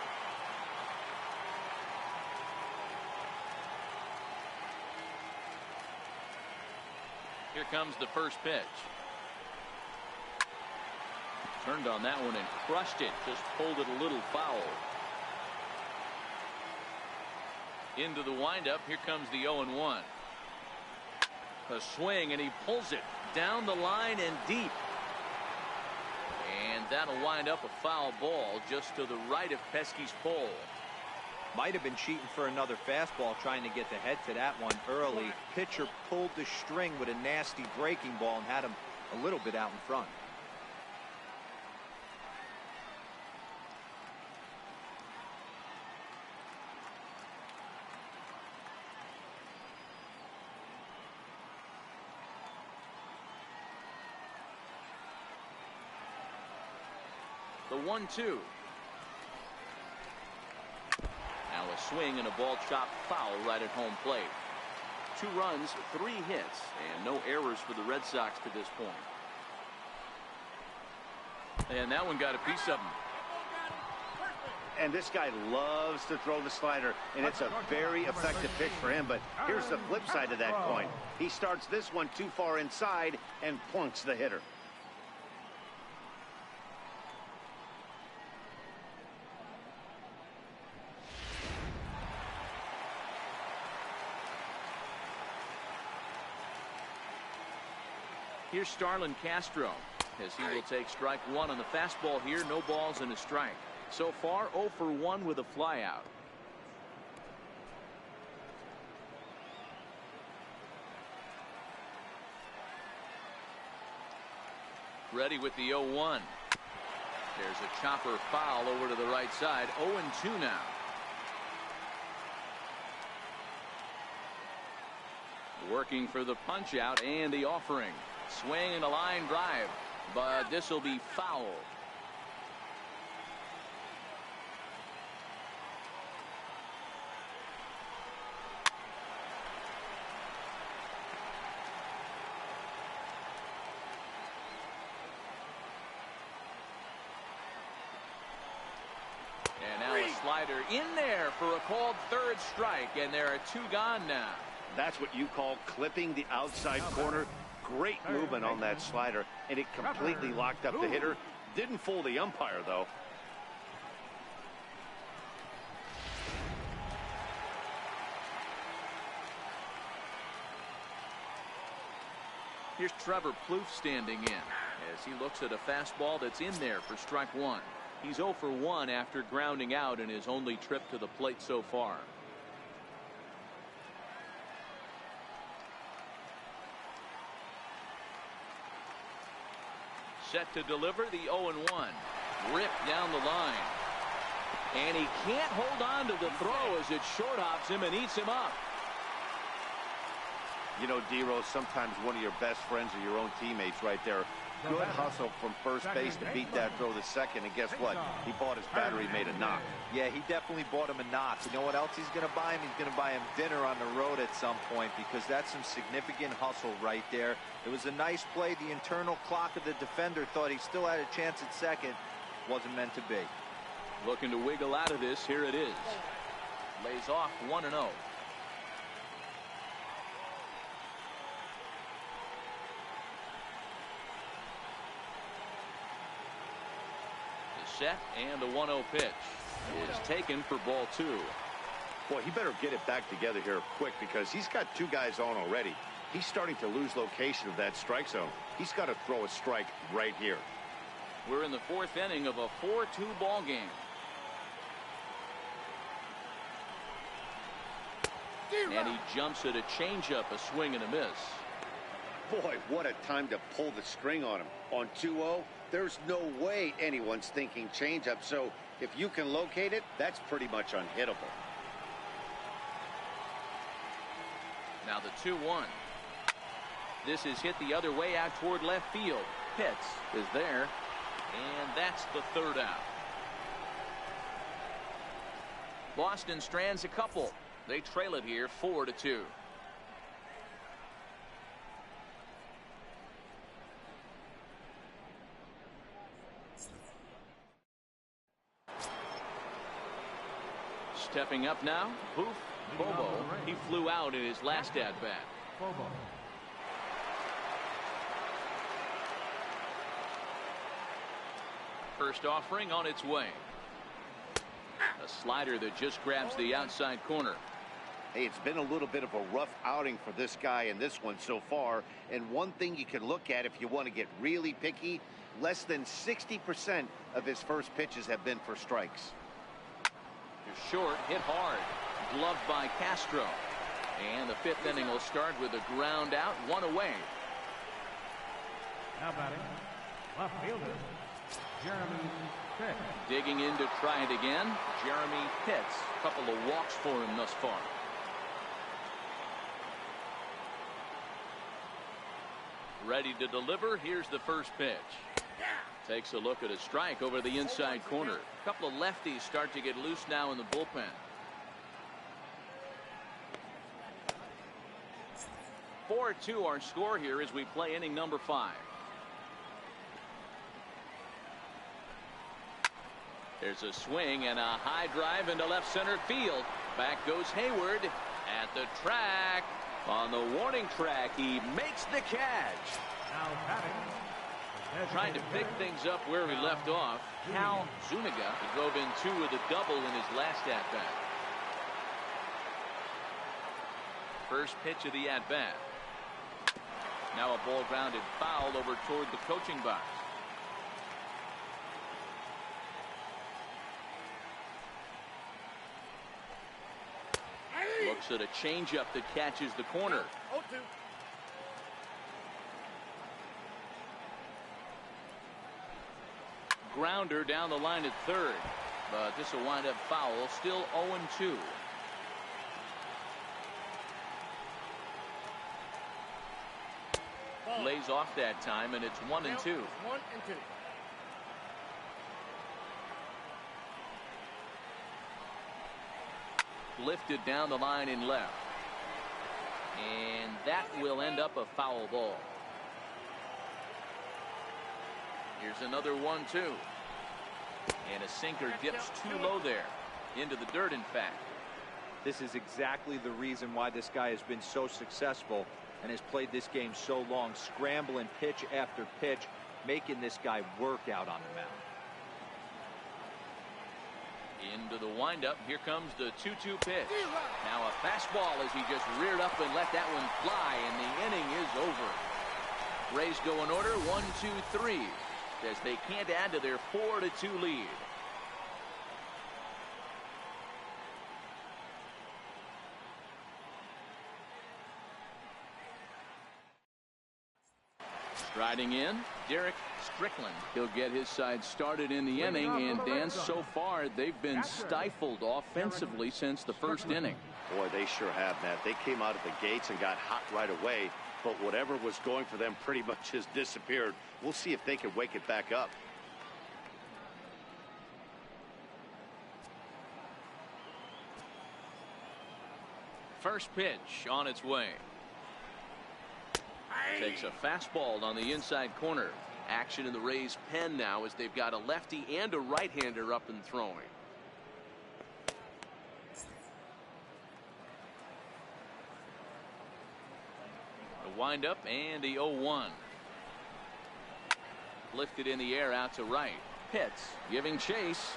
Here comes the first pitch. Turned on that one and crushed it. Just pulled it a little foul. Into the windup. Here comes the 0-1. A swing, and he pulls it down the line and deep. And that'll wind up a foul ball just to the right of Pesky's pole. Might have been cheating for another fastball, trying to get the head to that one early. Pitcher pulled the string with a nasty breaking ball and had him a little bit out in front. The 1-2. Now a swing and a ball chopped foul right at home plate. 2 runs, 3 hits, and no errors for the Red Sox to this point. And that one got a piece of him. And this guy loves to throw the slider, and it's a very effective pitch for him. But here's the flip side of that coin. He starts this one too far inside and plunks the hitter. Here's Starlin Castro as he will take strike 1 on the fastball here. No balls and a strike. So far 0 for 1 with a flyout. Ready with the 0-1. There's a chopper foul over to the right side. 0-2 now. Working for the punch out and the offering. Swing and a line drive, but this will be foul. slider in there for a called third strike, and there are 2 gone now. That's what you call clipping the outside corner. Great movement on that slider, and it completely locked up the hitter. Didn't fool the umpire, though. Here's Trevor Plouffe standing in as he looks at a fastball that's in there for strike 1. He's 0 for 1 after grounding out in his only trip to the plate so far. Set to deliver the 0-1. Ripped down the line. And he can't hold on to the throw as it short hops him and eats him up. You know, D-Rose, sometimes one of your best friends are your own teammates right there. Good hustle from first base to beat that throw to second, and guess what? He bought his battery made a knock. Yeah, he definitely bought him a knock. You know what else he's going to buy him? He's going to buy him dinner on the road at some point, because that's some significant hustle right there. It was a nice play. The internal clock of the defender thought he still had a chance at second. Wasn't meant to be. Looking to wiggle out of this. Here it is. Lays off 1-0. Set, and the 1-0 pitch is taken for ball 2. Boy, he better get it back together here quick, because he's got 2 guys on already. He's starting to lose location of that strike zone. He's got to throw a strike right here. We're in the 4th inning of a 4-2 ball game. And he jumps at a changeup, a swing and a miss. Boy, what a time to pull the string on him. On 2-0, there's no way anyone's thinking changeup, so if you can locate it, that's pretty much unhittable. Now the 2-1. This is hit the other way out toward left field. Pitts is there, and that's the 3rd out. Boston strands a couple. They trail it here 4-2. Stepping up now, Bobo. He flew out in his last at-bat. First offering on its way. A slider that just grabs the outside corner. Hey, it's been a little bit of a rough outing for this guy in this one so far. And one thing you can look at if you want to get really picky, less than 60% of his first pitches have been for strikes. Short, hit hard, gloved by Castro, and the 5th inning will start with a ground out, 1 away. Now batting, left fielder, Jeremy Pitts. Digging in to try it again, Jeremy Pitts. A couple of walks for him thus far. Ready to deliver. Here's the first pitch. Takes a look at a strike over the inside corner. A couple of lefties start to get loose now in the bullpen. (4-2) our score here as we play inning number 5. There's a swing and a high drive into left center field. Back goes Hayward at the track. On the warning track, he makes the catch. Now batting, Trying to pick things up where we left off. Cal Zuniga drove in 2 with a double in his last at-bat. First pitch of the at-bat. Now a ball grounded foul over toward the coaching box. Looks at a changeup that catches the corner. 0-2. Grounder down the line at 3rd, but this will wind up foul. Still 0-2. Lays off that time, and it's 1-2. 1-2. Lifted down the line in left, and that will end up a foul ball. Here's another 1-2, and a sinker dips too low there. into the dirt, in fact. This is exactly the reason why this guy has been so successful and has played this game so long, scrambling pitch after pitch, making this guy work out on the mound. Into the windup. Here comes the 2-2 pitch. Now a fastball as he just reared up and let that one fly, and the inning is over. Rays go in order 1-2-3 as they can't add to their 4-2 lead. Striding in, Derek Strickland. He'll get his side started in the inning, and Dan, so far they've been stifled offensively since the first inning. Boy, they sure have, Matt. They came out of the gates and got hot right away, but whatever was going for them pretty much has disappeared. We'll see if they can wake it back up. First pitch on its way. Takes a fastball on the inside corner. Action in the Rays' pen now as they've got a lefty and a right-hander up and throwing. The windup and the 0-1. Lifted in the air out to right. Pitts giving chase.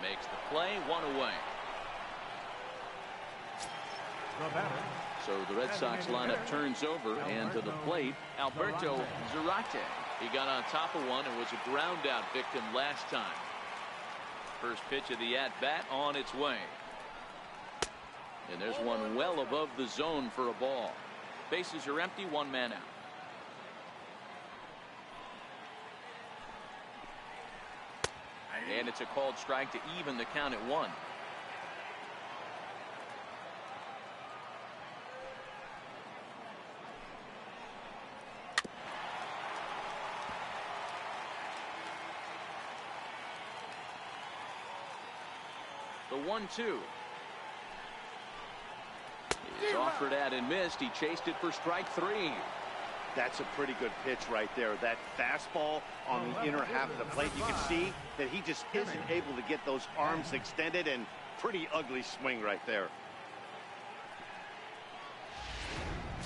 Makes the play, one away. The batter. So the Red Sox lineup turns over, and to the plate, Alberto Zarate. He got on top of one and was a ground out victim last time. First pitch of the at-bat on its way. And there's one well above the zone for a ball. Bases are empty, one man out. And it's a called strike to even the count at 1. The 1-2. He's offered at and missed. He chased it for strike 3. That's a pretty good pitch right there. That fastball on the inner half of the plate. You can see that he just isn't able to get those arms extended, and pretty ugly swing right there.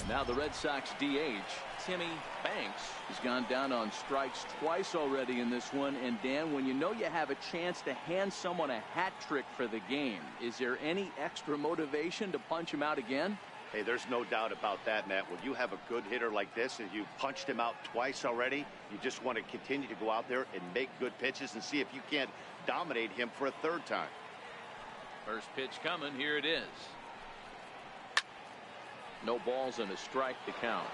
Now the Red Sox DH, Timmy Banks, has gone down on strikes twice already in this one. And Dan, when you know you have a chance to hand someone a hat trick for the game, is there any extra motivation to punch him out again? Hey, there's no doubt about that, Matt. When you have a good hitter like this and you punched him out twice already, you just want to continue to go out there and make good pitches and see if you can't dominate him for a third time. First pitch coming. Here it is. No balls and a strike to count.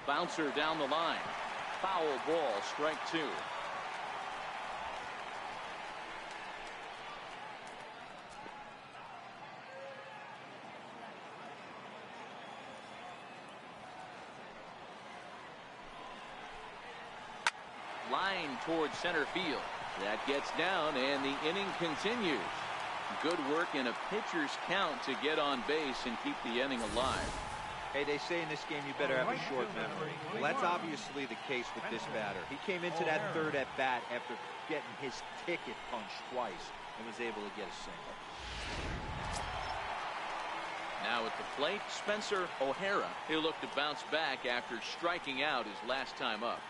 Bouncer down the line. Foul ball, strike 2. Line towards center field. That gets down, and the inning continues. Good work in a pitcher's count to get on base and keep the inning alive. Hey, they say in this game you better have a short memory. Well, that's obviously the case with this batter. He came into that third at bat after getting his ticket punched twice and was able to get a single. Now at the plate, Spencer O'Hara. He'll look to bounce back after striking out his last time up.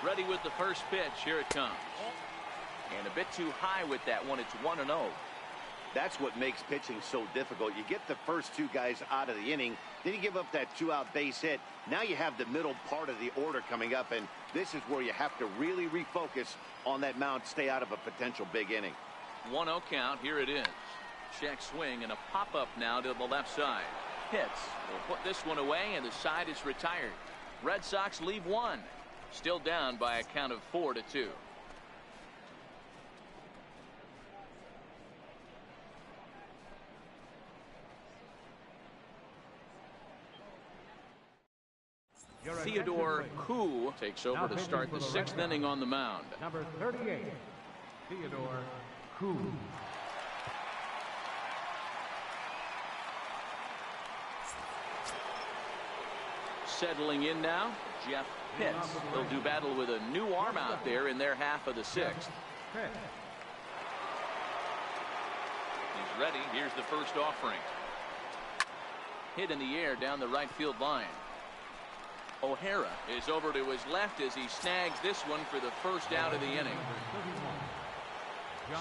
Ready with the first pitch. Here it comes. And a bit too high with that one. It's 1-0. That's what makes pitching so difficult. You get the first two guys out of the inning, then you give up that 2-out base hit. Now you have the middle part of the order coming up, and this is where you have to really refocus on that mound, stay out of a potential big inning. 1-0 count. Here it is. Check swing and a pop-up now to the left side. Pitts will put this one away, and the side is retired. Red Sox leave one. Still down by a count of 4-2. Theodore Koo takes over to start the 6th inning on the mound. Number 38, Theodore Koo. Settling in now, Jeff Pitts. They'll do battle with a new arm out there in their half of the 6th. He's ready. Here's the first offering. Hit in the air down the right field line. O'Hara is over to his left as he snags this one for the first out of the inning.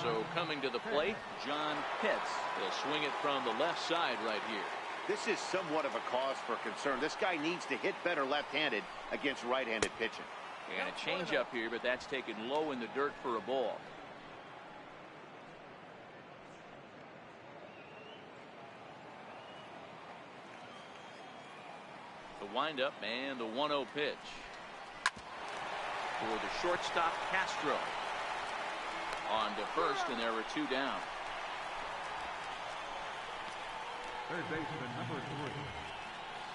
So coming to the plate, John Pitts. He'll swing it from the left side right here. This is somewhat of a cause for concern. This guy needs to hit better left-handed against right-handed pitching. And a changeup here, but that's taken low in the dirt for a ball. The windup and the 1-0 pitch. For the shortstop, Castro. On to first, and there were 2 down. Third baseman, number 3,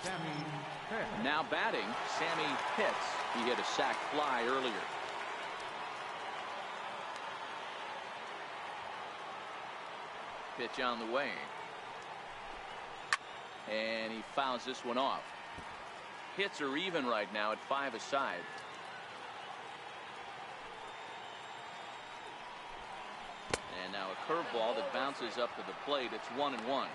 Sammy Pitts. Now batting, Sammy Pitts. He hit a sac fly earlier. Pitch on the way. And he fouls this one off. Hits are even right now at 5 aside. And now a curveball that bounces up to the plate. It's 1-1.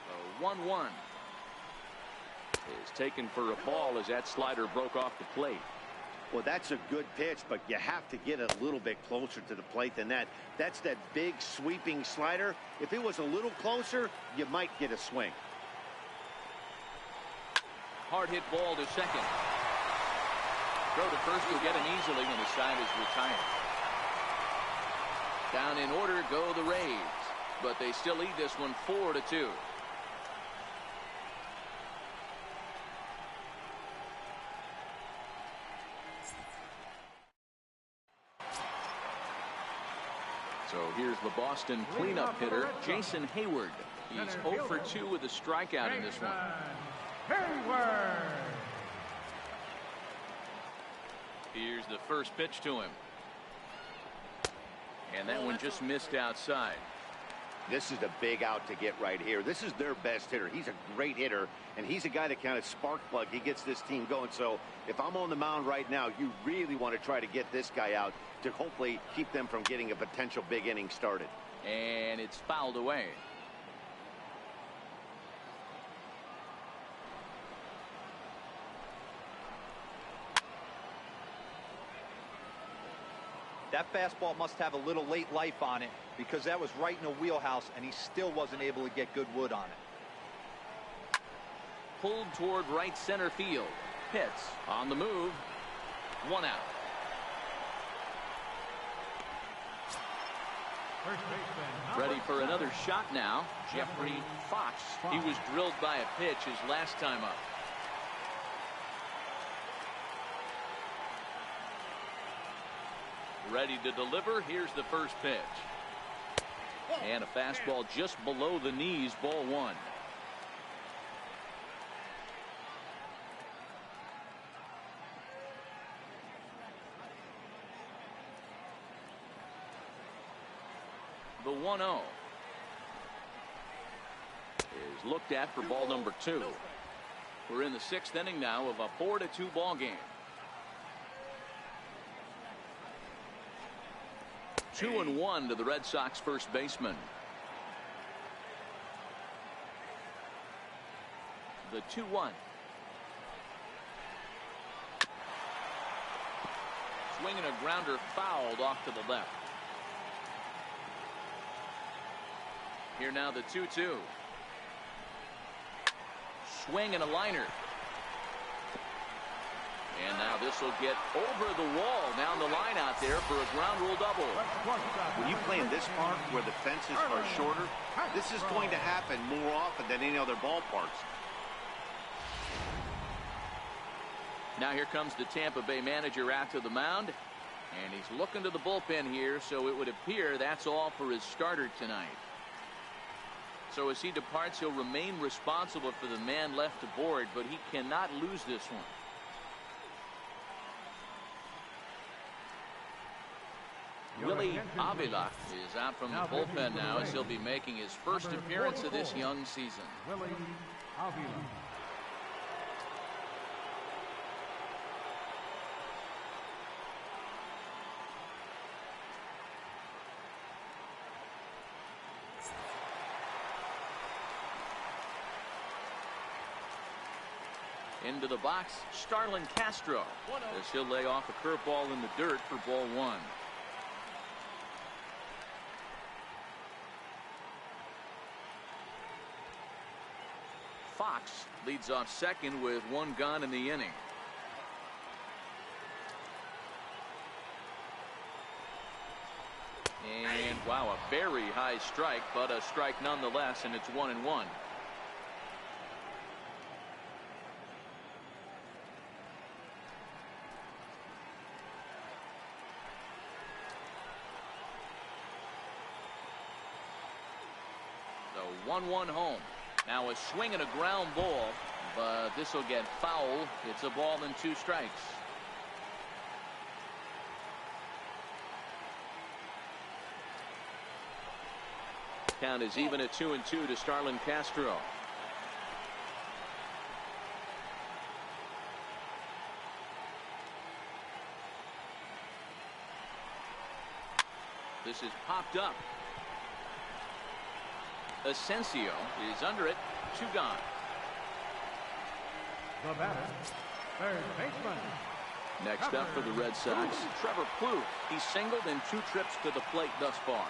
So 1-1 is taken for a ball as that slider broke off the plate. Well, that's a good pitch, but you have to get a little bit closer to the plate than that. That's that big sweeping slider. If it was a little closer, you might get a swing. Hard hit ball to second. Throw to first will get him easily, and the side is retired. Down in order go the Rays, but they still lead this one 4-2. So here's the Boston cleanup hitter, Jason Hayward. He's 0 for 2 with a strikeout in this one. Hayward. Here's the first pitch to him. And that one just missed outside. This is a big out to get right here. This is their best hitter. He's a great hitter, and he's a guy that kind of spark plug. He gets this team going. So if I'm on the mound right now, you really want to try to get this guy out to hopefully keep them from getting a potential big inning started. And it's fouled away. That fastball must have a little late life on it, because that was right in the wheelhouse, and he still wasn't able to get good wood on it. Pulled toward right center field. Pitts on the move. 1 out. First baseman, Ready for another shot now. Jeffrey Fox. He was drilled by a pitch his last time up. Ready to deliver. Here's the first pitch. And a fastball just below the knees. Ball 1. The 1-0 is looked at for ball number 2. We're in the 6th inning now of a 4-2 ball game. 2-1 to the Red Sox first baseman. The 2-1. Swinging a grounder fouled off to the left. Here now the 2-2. Swing and a liner. And now this will get over the wall down the line out there for a ground rule double. When you play in this park where the fences are shorter, this is going to happen more often than any other ballparks. Now here comes the Tampa Bay manager out to the mound, and he's looking to the bullpen here, so it would appear that's all for his starter tonight. So as he departs, he'll remain responsible for the man left aboard, but he cannot lose this one. Willie Avila is out from the bullpen now, as he'll be making his first appearance of this young season. Willie Avila. Into the box, Starlin Castro, as he'll lay off a curveball in the dirt for ball one. Foxs leads off second with one gone in the inning. And wow, a very high strike, but a strike nonetheless, and it's 1-1. The 1-1 home. Now a swing and a ground ball, but this will get foul. It's a ball and 2 strikes. Count is even at 2-2 to Starlin Castro. This is popped up. Asensio is under it. 2 gone. The batter, third baseman. Next up for the Red Sox, Trevor Plouffe. He's singled in 2 trips to the plate thus far.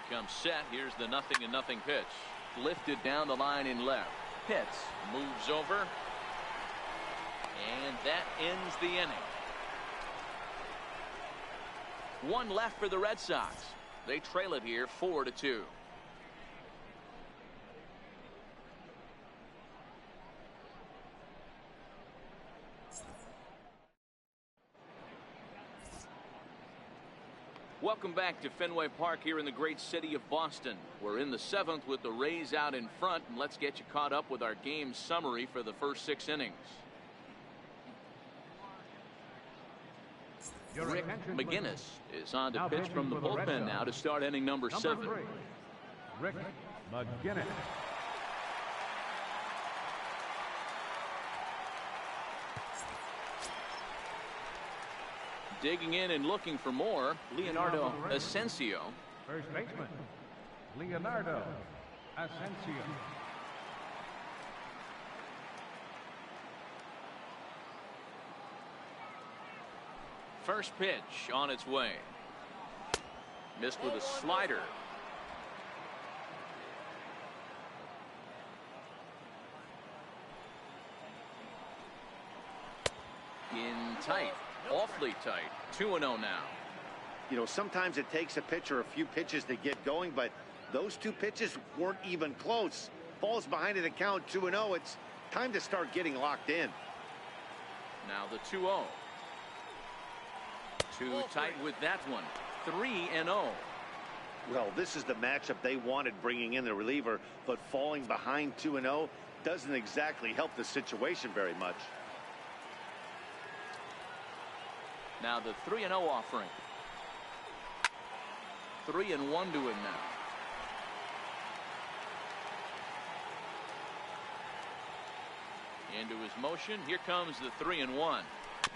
He comes set. Here's the 0-0 pitch. Lifted down the line in left. Pitts moves over. And that ends the inning. 1 left for the Red Sox. They trail it here 4-2. Welcome back to Fenway Park here in the great city of Boston. We're in the 7th with the Rays out in front, and let's get you caught up with our game summary for the first 6 innings. Rick McGinnis is on to pitch from the bullpen now to start inning number 7. 3, Rick McGinnis. Digging in and looking for more, Leonardo Asensio. First baseman, Leonardo Asensio. First pitch on its way. Missed with a slider. In tight. Awfully tight. 2-0 now. You know, sometimes it takes a pitcher a few pitches to get going, but those 2 pitches weren't even close. Falls behind in the count, 2-0. It's time to start getting locked in. Now the 2-0. Too tight with that one. 3-0. Well, this is the matchup they wanted, bringing in the reliever, but falling behind 2-0 doesn't exactly help the situation very much. Now the 3-0 offering. 3-1 to him now. Into his motion. Here comes the 3-1.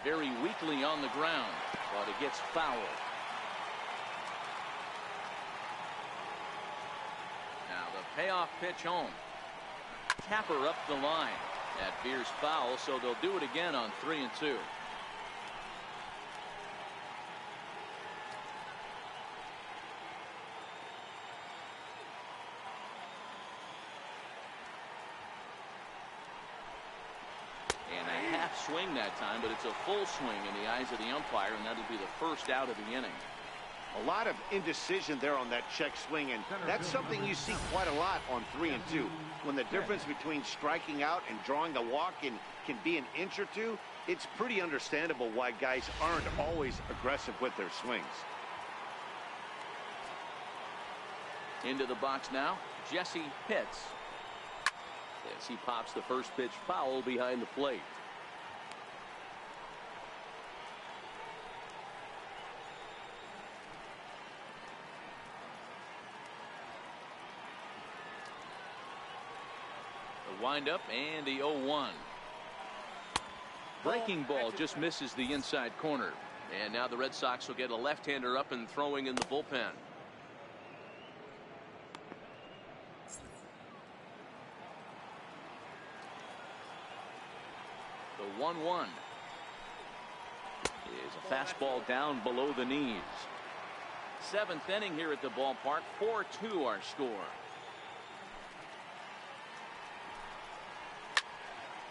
Very weakly on the ground, but it gets fouled. Now the payoff pitch home. Tapper up the line. That veers foul, so they'll do it again on 3-2. Swing that time, but it's a full swing in the eyes of the umpire, and that'll be the first out of the inning. A lot of indecision there on that check swing, and that's something you see quite a lot on 3 and 2. When the difference between striking out and drawing a walk can be an inch or two, it's pretty understandable why guys aren't always aggressive with their swings. Into the box now, Jesse Pitts. As he pops the first pitch foul behind the plate. The windup and the 0-1. Breaking ball just misses the inside corner. And now the Red Sox will get a left-hander up and throwing in the bullpen. The 1-1 is a fastball down below the knees. 7th inning here at the ballpark. 4-2 our score.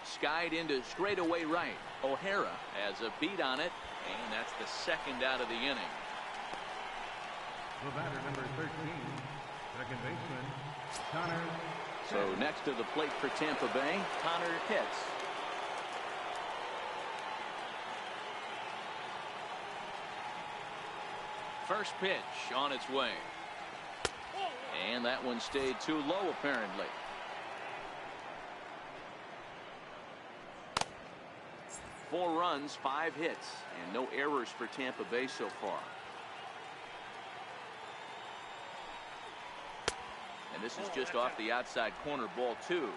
Skied into straightaway right. O'Hara has a beat on it, and that's the second out of the inning. The batter, number 13, second baseman, Connor. So next to the plate for Tampa Bay, Connor Pitts. First pitch on its way. And that one stayed too low, apparently. Four runs, 5 hits, and no errors for Tampa Bay so far. And this is just off the outside corner, ball 2.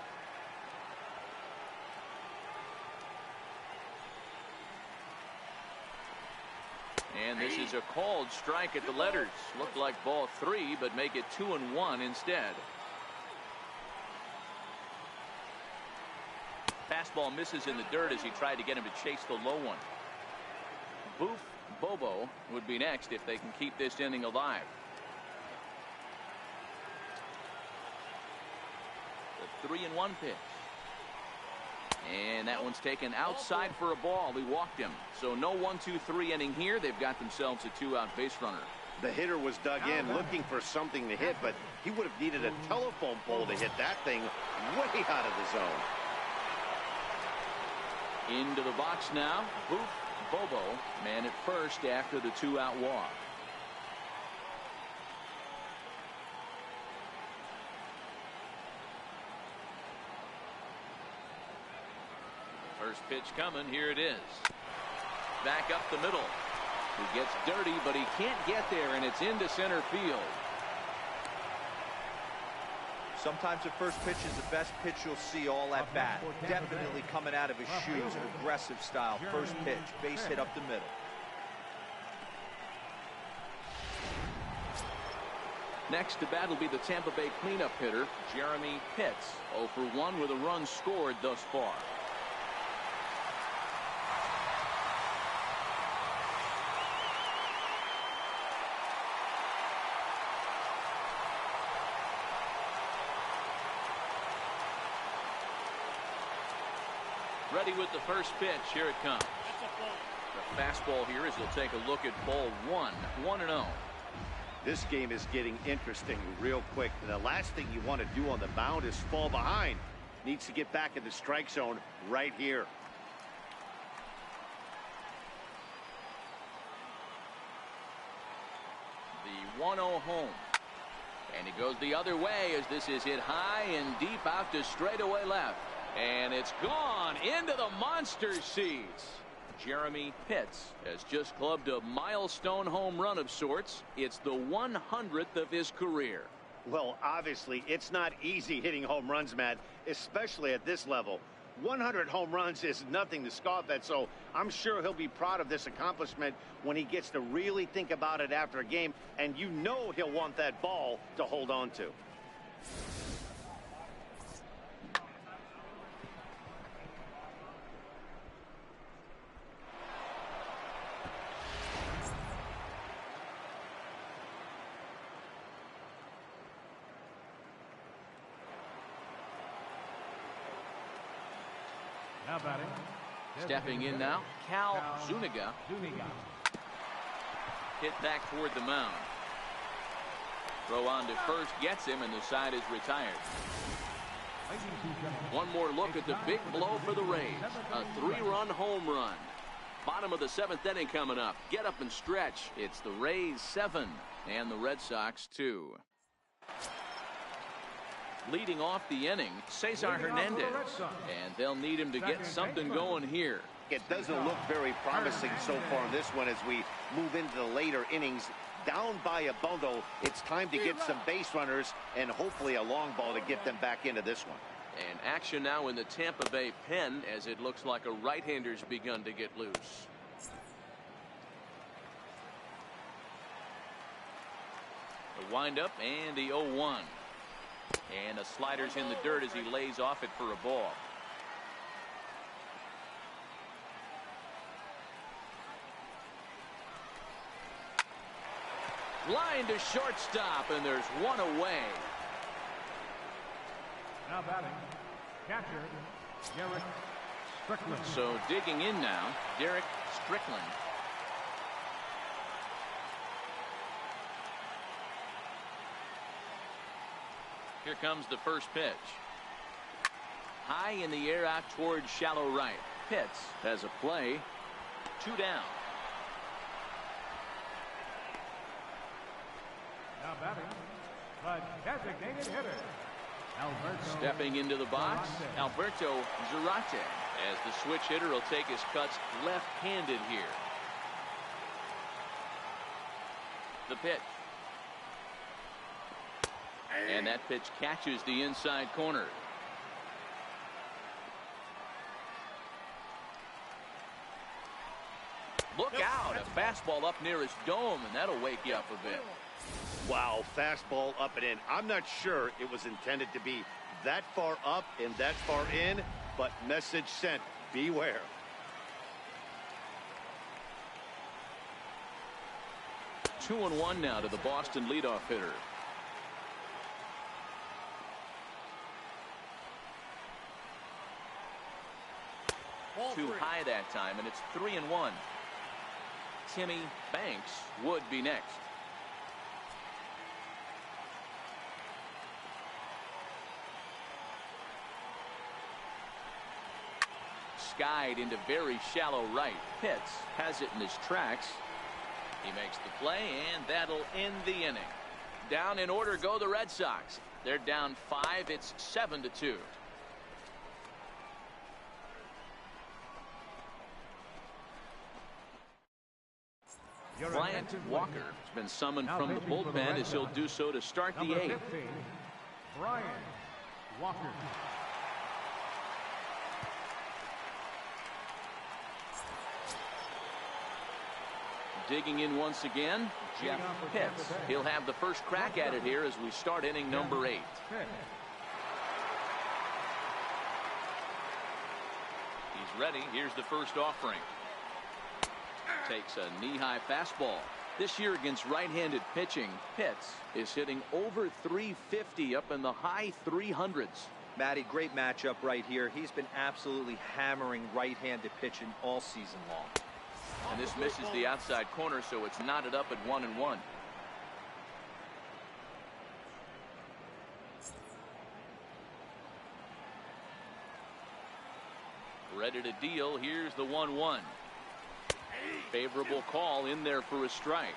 And this is a called strike at the letters. Looked like ball 3, but make it 2-1 instead. Fastball misses in the dirt as he tried to get him to chase the low one. Boof Bobo would be next if they can keep this inning alive. The 3-1 pitch. And that one's taken outside for a ball. He walked him. So no 1-2-3 inning here. They've got themselves a 2-out base runner. The hitter was dug in looking for something to hit, but he would have needed a telephone pole to hit that thing way out of the zone. Into the box now, Boof Bobo, man at first after the 2-out walk. First pitch coming, here it is. Back up the middle. He gets dirty, but he can't get there, and it's into center field. Sometimes the first pitch is the best pitch you'll see all at bat. Definitely coming out of his shoes, aggressive style. First pitch, base hit up the middle. Next to bat will be the Tampa Bay cleanup hitter, Jeremy Pitts. 0 for 1 with a run scored thus far. Ready with the first pitch. Here it comes. The fastball here as he'll take a look at ball 1. 1-0. This game is getting interesting real quick. The last thing you want to do on the mound is fall behind. Needs to get back in the strike zone right here. The 1-0 home. And it goes the other way as this is hit high and deep out to straightaway left. And it's gone into the monster seats. Jeremy Pitts has just clubbed a milestone home run of sorts. It's the 100th of his career. Well, obviously, it's not easy hitting home runs, Matt, especially at this level. 100 home runs is nothing to scoff at, so I'm sure he'll be proud of this accomplishment when he gets to really think about it after a game, and you know he'll want that ball to hold on to. Now batting. Stepping in now, Cal Zuniga. hit back toward the mound. Throw on to first gets him, and the side is retired. One more look at the big blow for the Rays. A 3-run home run. Bottom of the 7th inning coming up. Get up and stretch. It's the Rays 7 and the Red Sox 2. Leading off the inning, Cesar Hernandez. And they'll need him to get something going here. It doesn't look very promising so far in this one as we move into the later innings. Down by a bundle, it's time to get some base runners and hopefully a long ball to get them back into this one. And action now in the Tampa Bay pen as it looks like a right-hander's begun to get loose. The windup and the 0-1. And a slider's in the dirt as he lays off it for a ball. Line to shortstop, and there's one away. Now batting, catcher, Derek Strickland. So digging in now, Derek Strickland. Here comes the first pitch. High in the air out towards shallow right. Pitts has a play. 2 down. Now batting, the designated hitter, Alberto. Stepping into the box, Alberto Zarate. As the switch hitter will take his cuts left-handed here. The pitch. And that pitch catches the inside corner. Look out, a fastball up near his dome, and that'll wake you up a bit. Wow, fastball up and in. I'm not sure it was intended to be that far up and that far in, but message sent, beware. Two and one now to the Boston leadoff hitter. Too high that time, and it's 3-1. Timmy Banks would be next. Skied into very shallow right. Pitts has it in his tracks. He makes the play, and that'll end the inning. Down in order go the Red Sox. They're down 5. It's 7-2. Bryant Walker has been summoned from the bullpen as he'll do so to start the 8th. Bryant Walker. Digging in once again, Jeff Pitts. He'll have the first crack at it here as we start inning number 8. He's ready. Here's the first offering. Takes a knee-high fastball. This year against right-handed pitching, Pitts is hitting over 350 up in the high 300s. Matty, great matchup right here. He's been absolutely hammering right-handed pitching all season long. And this misses the outside corner, so it's knotted up at 1-1. Ready to deal. Here's the 1-1. Favorable call in there for a strike.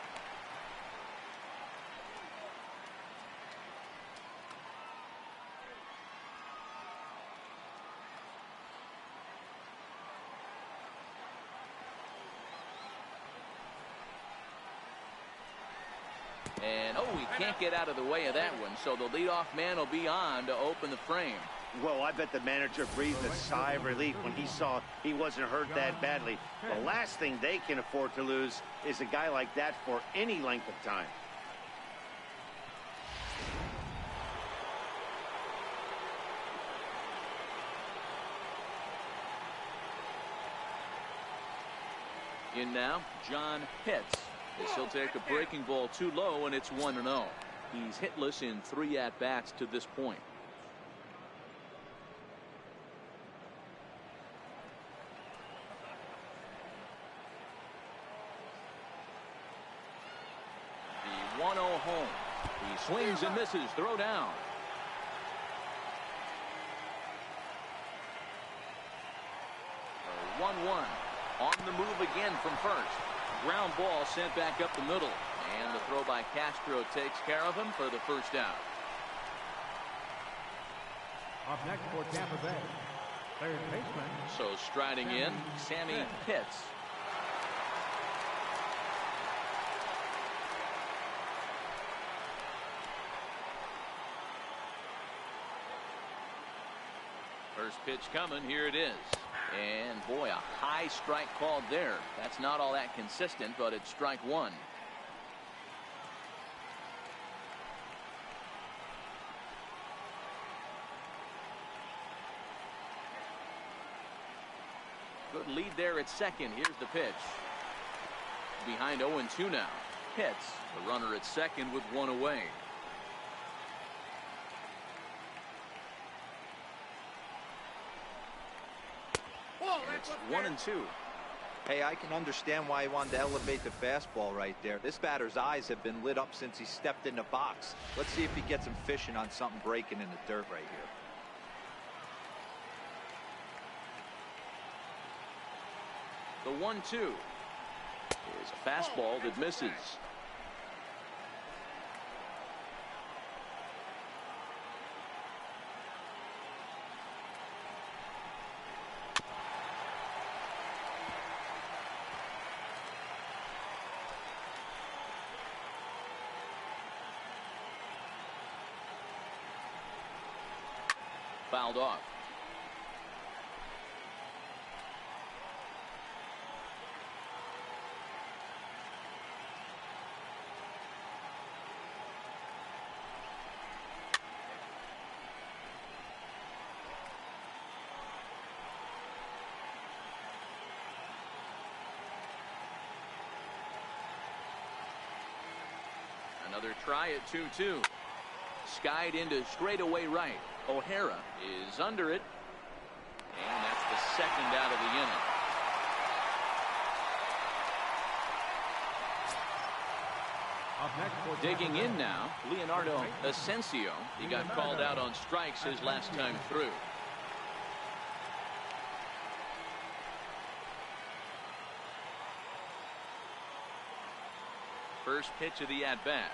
And he can't get out of the way of that one, so the leadoff man will be on to open the frame. Well, I bet the manager breathed a sigh of relief when he saw he wasn't hurt that badly. The last thing they can afford to lose is a guy like that for any length of time. In now, John Pitts. As he'll take a breaking ball too low, and it's 1-0. He's hitless in 3 at-bats to this point. 1-0 home. He swings and misses. Throw down. A 1-1. On the move again from first. Ground ball sent back up the middle. And the throw by Castro takes care of him for the first out. Up next for Tampa Bay, third baseman. So striding in, Sammy Pitts. First pitch coming. Here it is. And boy, a high strike called there. That's not all that consistent, but it's strike one. Good lead there at second. Here's the pitch. Behind 0-2 now. Pitts, the runner at second with one away. It's 1-2. Hey, I can understand why he wanted to elevate the fastball right there. This batter's eyes have been lit up since he stepped in the box. Let's see if he gets him fishing on something breaking in the dirt right here. The 1-2 is a fastball that misses. Fouled off. Another try at 2-2. Skied into straightaway right. O'Hara is under it. And that's the second out of the inning. Up next for Digging in now, Leonardo Asensio. He got called out on strikes his last time through. First pitch of the at-bat.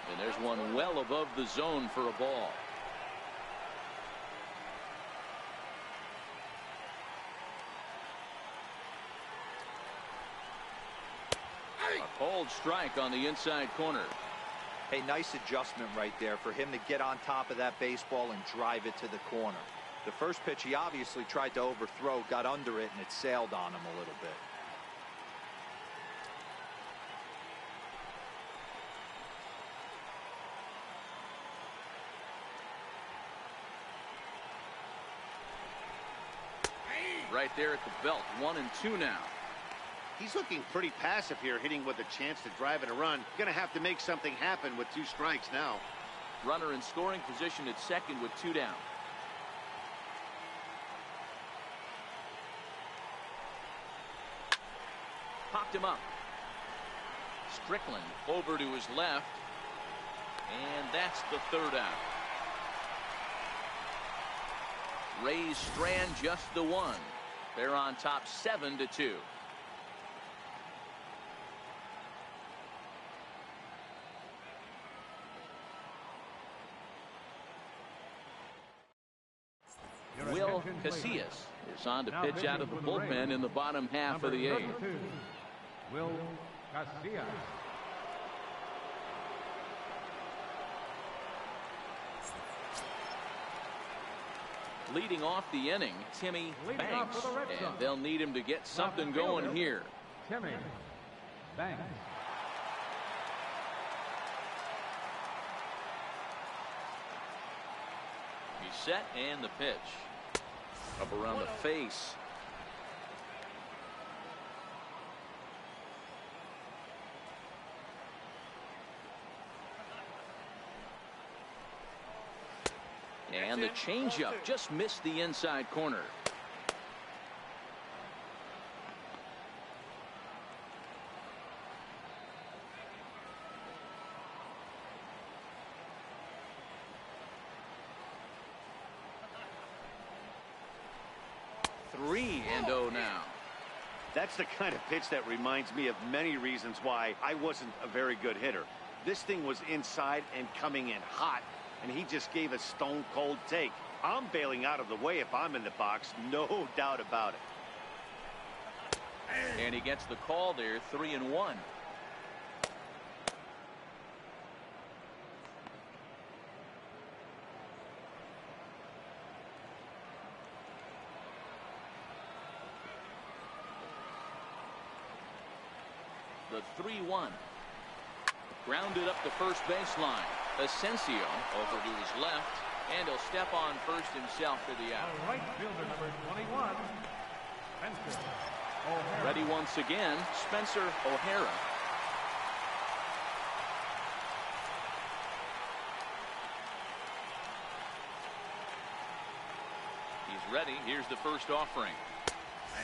And there's one well above the zone for a ball. A cold strike on the inside corner. Hey, nice adjustment right there for him to get on top of that baseball and drive it to the corner. The first pitch he obviously tried to overthrow, got under it, and it sailed on him a little bit. Right there at the belt. 1-2 now. He's looking pretty passive here, hitting with a chance to drive in a run. Going to have to make something happen with 2 strikes now. Runner in scoring position at second with 2 down. Popped him up. Strickland over to his left. And that's the third out. Rays strand just the one. They're on top 7-2. Will Casillas is on to pitch out of the bullpen in the bottom half of the 8th. Will Casillas. Leading off the inning, Timmy Banks, and they'll need him to get something going here. Timmy Banks. He's set, and the pitch. Up around the face. And the changeup just missed the inside corner. And 0 now. That's the kind of pitch that reminds me of many reasons why I wasn't a very good hitter. This thing was inside and coming in hot, and he just gave a stone-cold take. I'm bailing out of the way if I'm in the box, no doubt about it. And he gets the call there, 3-1. The 3-1. Grounded up the first baseline. Asensio over to his left, and he'll step on first himself for the out. Right fielder number 21, Spencer O'Hara. Ready once again, Spencer O'Hara. He's ready. Here's the first offering.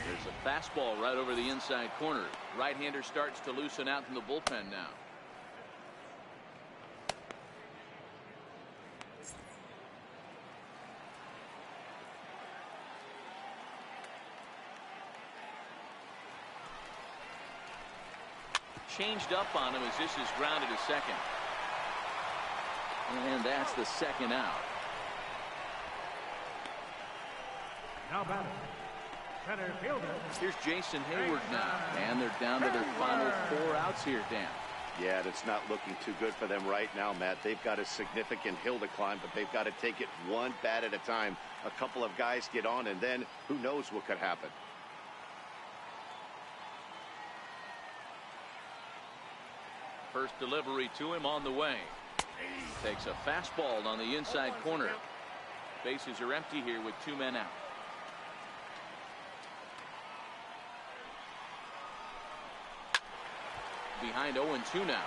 There's a fastball right over the inside corner. Right-hander starts to loosen out in the bullpen now. Changed up on him as this is grounded to second. And that's the second out. Now batting, center fielder. Here's Jason Hayward now. And they're down to their final 4 outs here, Dan. Yeah, it's not looking too good for them right now, Matt. They've got a significant hill to climb, but they've got to take it one bat at a time. A couple of guys get on, and then who knows what could happen. First delivery to him on the way. Takes a fastball on the inside corner. Bases are empty here with 2 men out. Behind 0-2 now.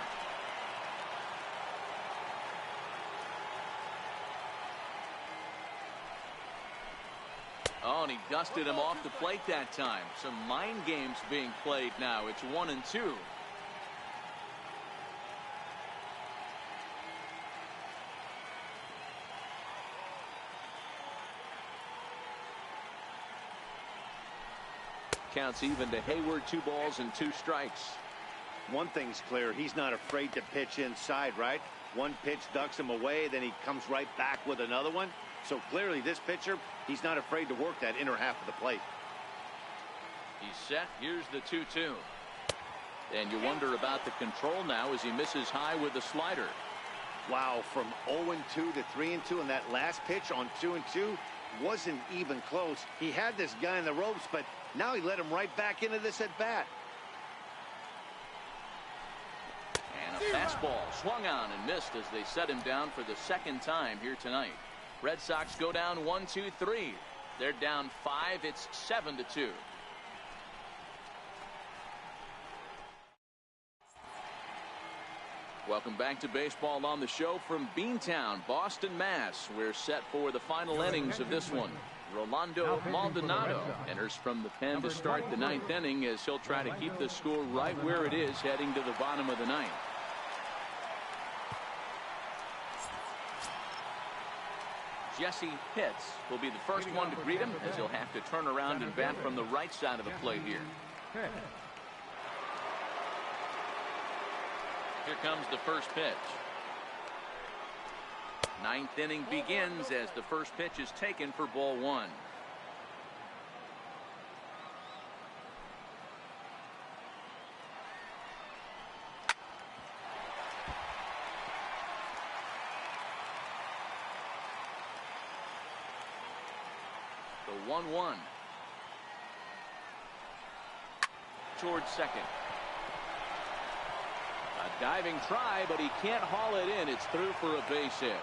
Oh, and he dusted him off the plate that time. Some mind games being played now. It's 1-2. Counts even to Hayward. 2 balls and 2 strikes. One thing's clear, he's not afraid to pitch inside, right? One pitch ducks him away, then he comes right back with another one. So clearly this pitcher, he's not afraid to work that inner half of the plate. He's set. Here's the 2-2. And you wonder about the control now as he misses high with the slider. Wow, from 0-2 to 3-2, and that last pitch on 2-2 wasn't even close. He had this guy in the ropes, but now he let him right back into this at bat. And a fastball swung on and missed as they set him down for the second time here tonight. Red Sox go down 1-2-3. They're down 5. It's 7-2. Welcome back to baseball on the show from Beantown, Boston, Mass. We're set for the final innings of this one. Rolando Maldonado enters from the pen to start the 9th inning as he'll try to keep the score right where it is heading to the bottom of the 9th. Jesse Pitts will be the first one to greet him as he'll have to turn around and bat from the right side of the plate here. Here comes the first pitch. 9th inning begins as the first pitch is taken for ball 1. The 1-1. Towards second. A diving try, but he can't haul it in. It's through for a base hit.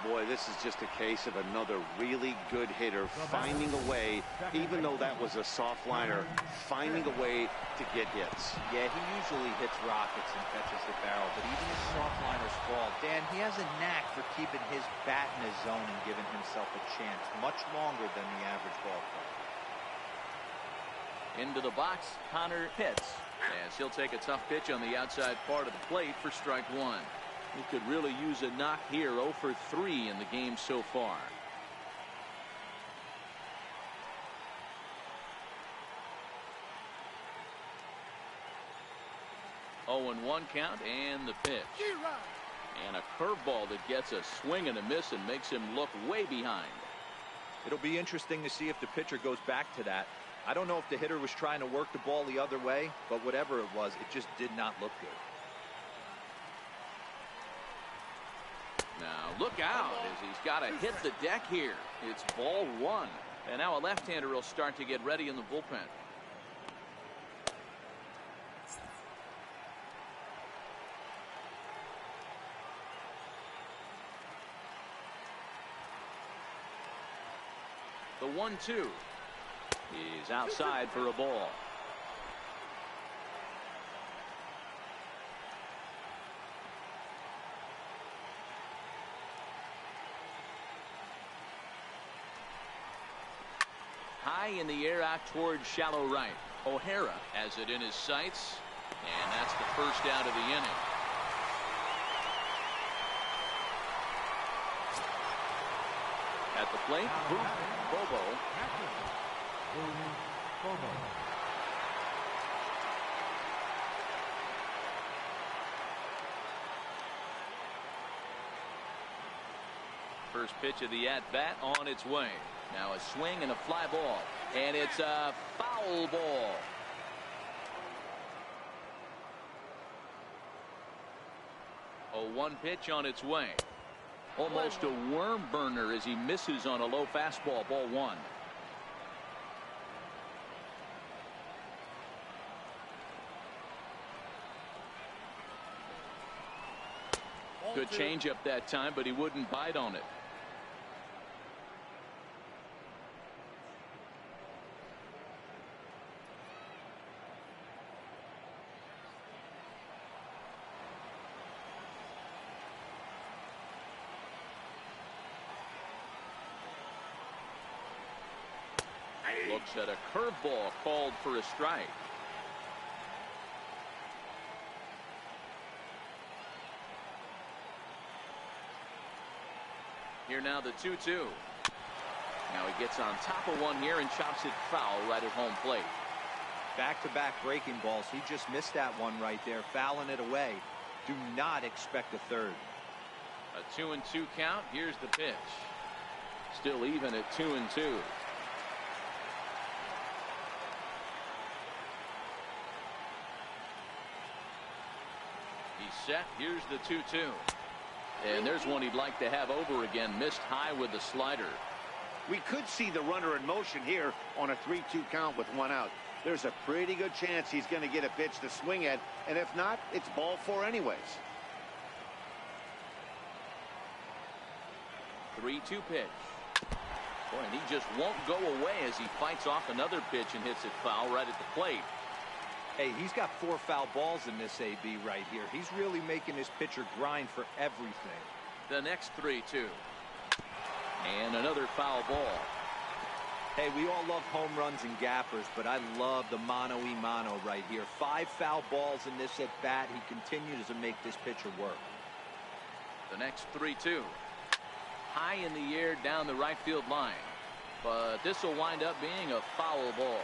Boy, this is just a case of another really good hitter finding a way, even though that was a soft liner, finding a way to get hits. Yeah, he usually hits rockets and catches the barrel, but even his soft liners fall. Dan, he has a knack for keeping his bat in his zone and giving himself a chance much longer than the average ball player. Into the box, Connor Pitts, as he'll take a tough pitch on the outside part of the plate for strike 1. He could really use a knock here. 0 for 3 in the game so far. 0-1 count and the pitch. And a curveball that gets a swing and a miss and makes him look way behind. It'll be interesting to see if the pitcher goes back to that. I don't know if the hitter was trying to work the ball the other way, but whatever it was, it just did not look good. Now look out as he's got to hit the deck here. It's ball one. And now a left-hander will start to get ready in the bullpen. The 1-2 is outside for a ball. High in the air out towards shallow right. O'Hara has it in his sights, and that's the first out of the inning. At the plate, Bobo. First pitch of the at-bat on its way. Now a swing and a fly ball, and it's a foul ball. A 1 pitch on its way. Almost a worm burner as he misses on a low fastball. Ball 1. Good changeup that time, but he wouldn't bite on it. Looks at a curveball called for a strike. Here now the 2-2. Now he gets on top of one here and chops it foul right at home plate. Back-to-back breaking balls. He just missed that one right there, fouling it away. Do not expect a third. A 2-2 count. Here's the pitch. Still even at 2-2. He's set. Here's the 2-2. And there's one he'd like to have over again. Missed high with the slider. We could see the runner in motion here on a 3-2 count with 1 out. There's a pretty good chance he's going to get a pitch to swing at, and if not, it's ball 4 anyways. 3-2 pitch. Boy, and he just won't go away as he fights off another pitch and hits it foul right at the plate. Hey, he's got 4 foul balls in this AB right here. He's really making his pitcher grind for everything. The next 3-2. And another foul ball. Hey, we all love home runs and gappers, but I love the mano-y-mano right here. 5 foul balls in this at bat. He continues to make this pitcher work. The next 3-2. High in the air down the right field line. But this will wind up being a foul ball.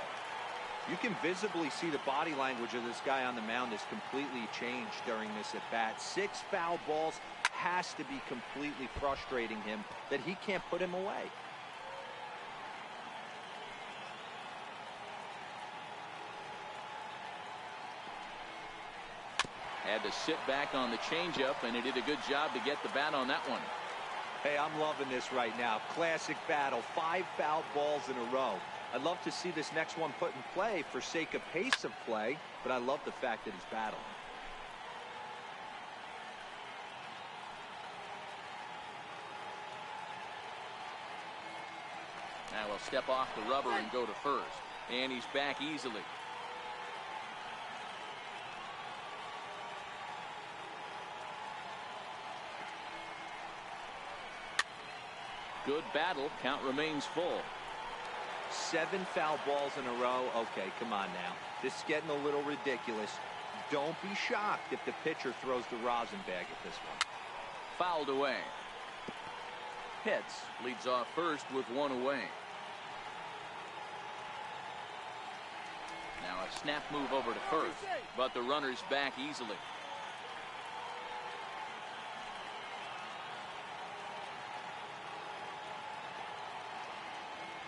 You can visibly see the body language of this guy on the mound has completely changed during this at bat. 6 foul balls has to be completely frustrating him that he can't put him away. Had to sit back on the changeup, and he did a good job to get the bat on that one. Hey, I'm loving this right now. Classic battle. 5 foul balls in a row. I'd love to see this next one put in play for sake of pace of play, but I love the fact that he's battling. Now he'll step off the rubber and go to first. And he's back easily. Good battle. Count remains full. 7 foul balls in a row. Okay, come on now. This is getting a little ridiculous. Don't be shocked if the pitcher throws the rosin bag at this one. Fouled away. Pitts leads off first with 1 away. Now a snap move over to first, but the runner's back easily.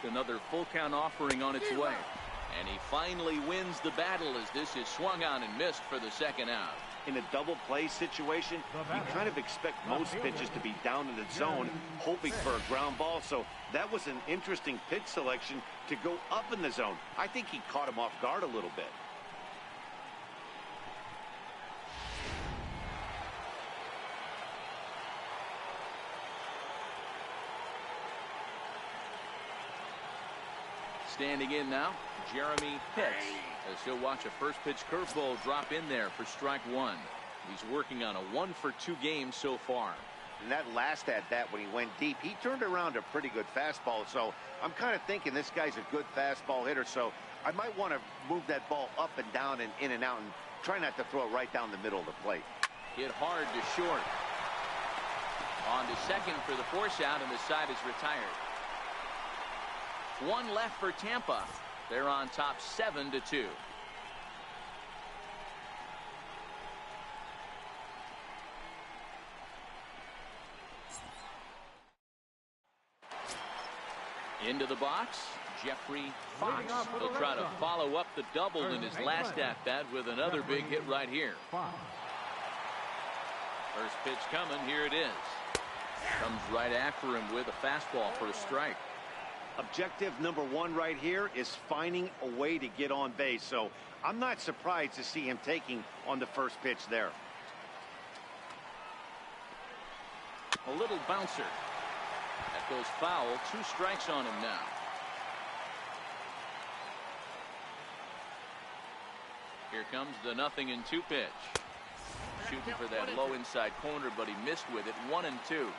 Another full count offering on its way. And he finally wins the battle as this is swung on and missed for the second out. In a double play situation, you kind of expect most pitches to be down in the zone, hoping for a ground ball. So that was an interesting pitch selection to go up in the zone. I think he caught him off guard a little bit. Standing in now, Jeremy Pitts, as he'll watch a first pitch curveball drop in there for strike one. He's working on a 1-for-2 game so far. And that last at bat when he went deep, he turned around a pretty good fastball. So I'm kind of thinking this guy's a good fastball hitter. So I might want to move that ball up and down and in and out and try not to throw it right down the middle of the plate. Hit hard to short. On to second for the force out, and the side is retired. One left for Tampa. They're on top 7-2. Into the box, Jeffrey Foxs. He'll try to follow up the double in his last at-bat with another big hit right here. First pitch coming, here it is. Comes right after him with a fastball for a strike. Objective number one right here is finding a way to get on base. So I'm not surprised to see him taking on the first pitch there. A little bouncer. That goes foul. 2 strikes on him now. Here comes the 0-2 pitch. Shooting for that low inside corner, but he missed with it. 1-2.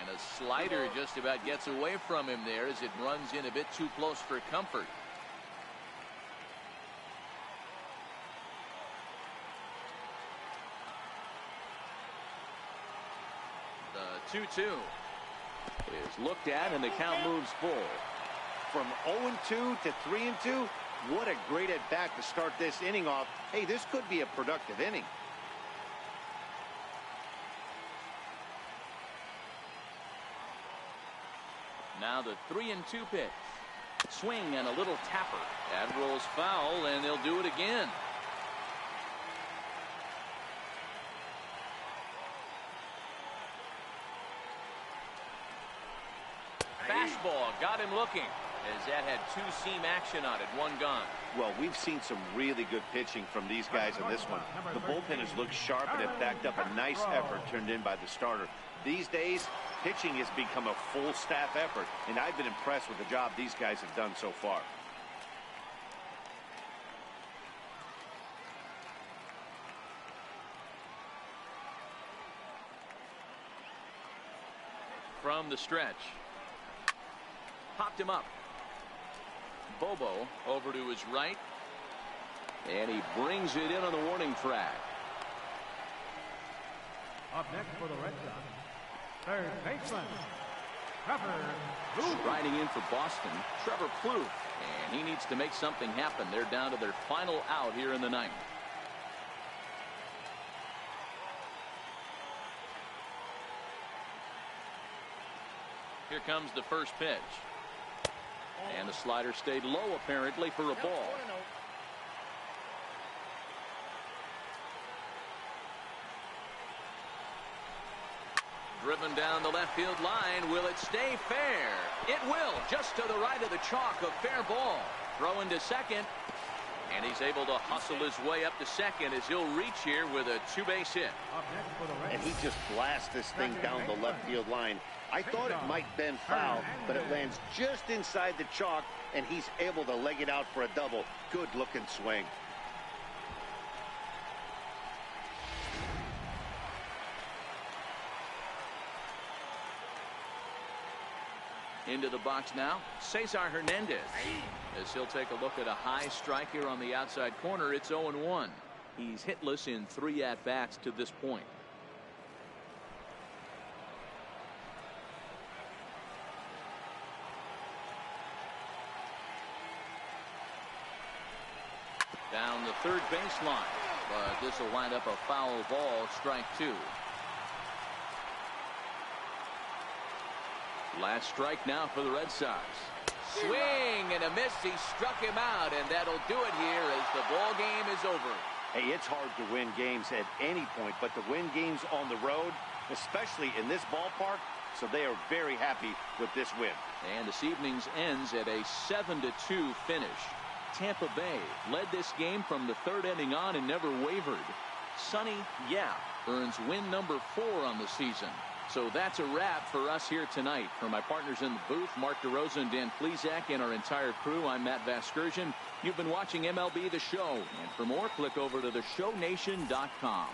And a slider just about gets away from him there as it runs in a bit too close for comfort. The 2-2 is looked at, and the count moves full. From 0-2 to 3-2, what a great at bat to start this inning off. Hey, this could be a productive inning. Now the 3-2 pitch. Swing and a little tapper. That rolls foul, and they'll do it again. Fastball got him looking, as that had 2-seam action on it. 1 gone. Well, we've seen some really good pitching from these guys in this one. The bullpen has looked sharp and have backed up a nice effort turned in by the starter. These days, pitching has become a full staff effort, and I've been impressed with the job these guys have done so far. From the stretch. Popped him up. Bobo over to his right. And he brings it in on the warning track. Up next for the Red Sox, third baseman, Trevor Plouffe. Striding in for Boston, Trevor Plouffe. And he needs to make something happen. They're down to their final out here in the ninth. Here comes the first pitch. And the slider stayed low apparently for a ball. Driven down the left field line. Will it stay fair? It will. Just to the right of the chalk. A fair ball. Throw into second. And he's able to hustle his way up to second as he'll reach here with a 2-base hit. And he just blasts this thing down the left field line. I thought it might bend foul, but it lands just inside the chalk, and he's able to leg it out for a double. Good looking swing. Into the box now, Cesar Hernandez. As he'll take a look at a high strike here on the outside corner. It's 0-1. He's hitless in 3 at-bats to this point. Down the third baseline, but this will wind up a foul ball, strike 2. Last strike now for the Red Sox. Swing and a miss. He struck him out, and that'll do it here as the ball game is over. Hey, it's hard to win games at any point, but to win games on the road, especially in this ballpark, so they are very happy with this win. And this evening's ends at a 7-2 finish. Tampa Bay led this game from the third inning on and never wavered. Sonny Yap earns win number 4 on the season. So that's a wrap for us here tonight. For my partners in the booth, Mark DeRosa and Dan Plesac, and our entire crew, I'm Matt Vasgersian. You've been watching MLB The Show. And for more, click over to theshownation.com.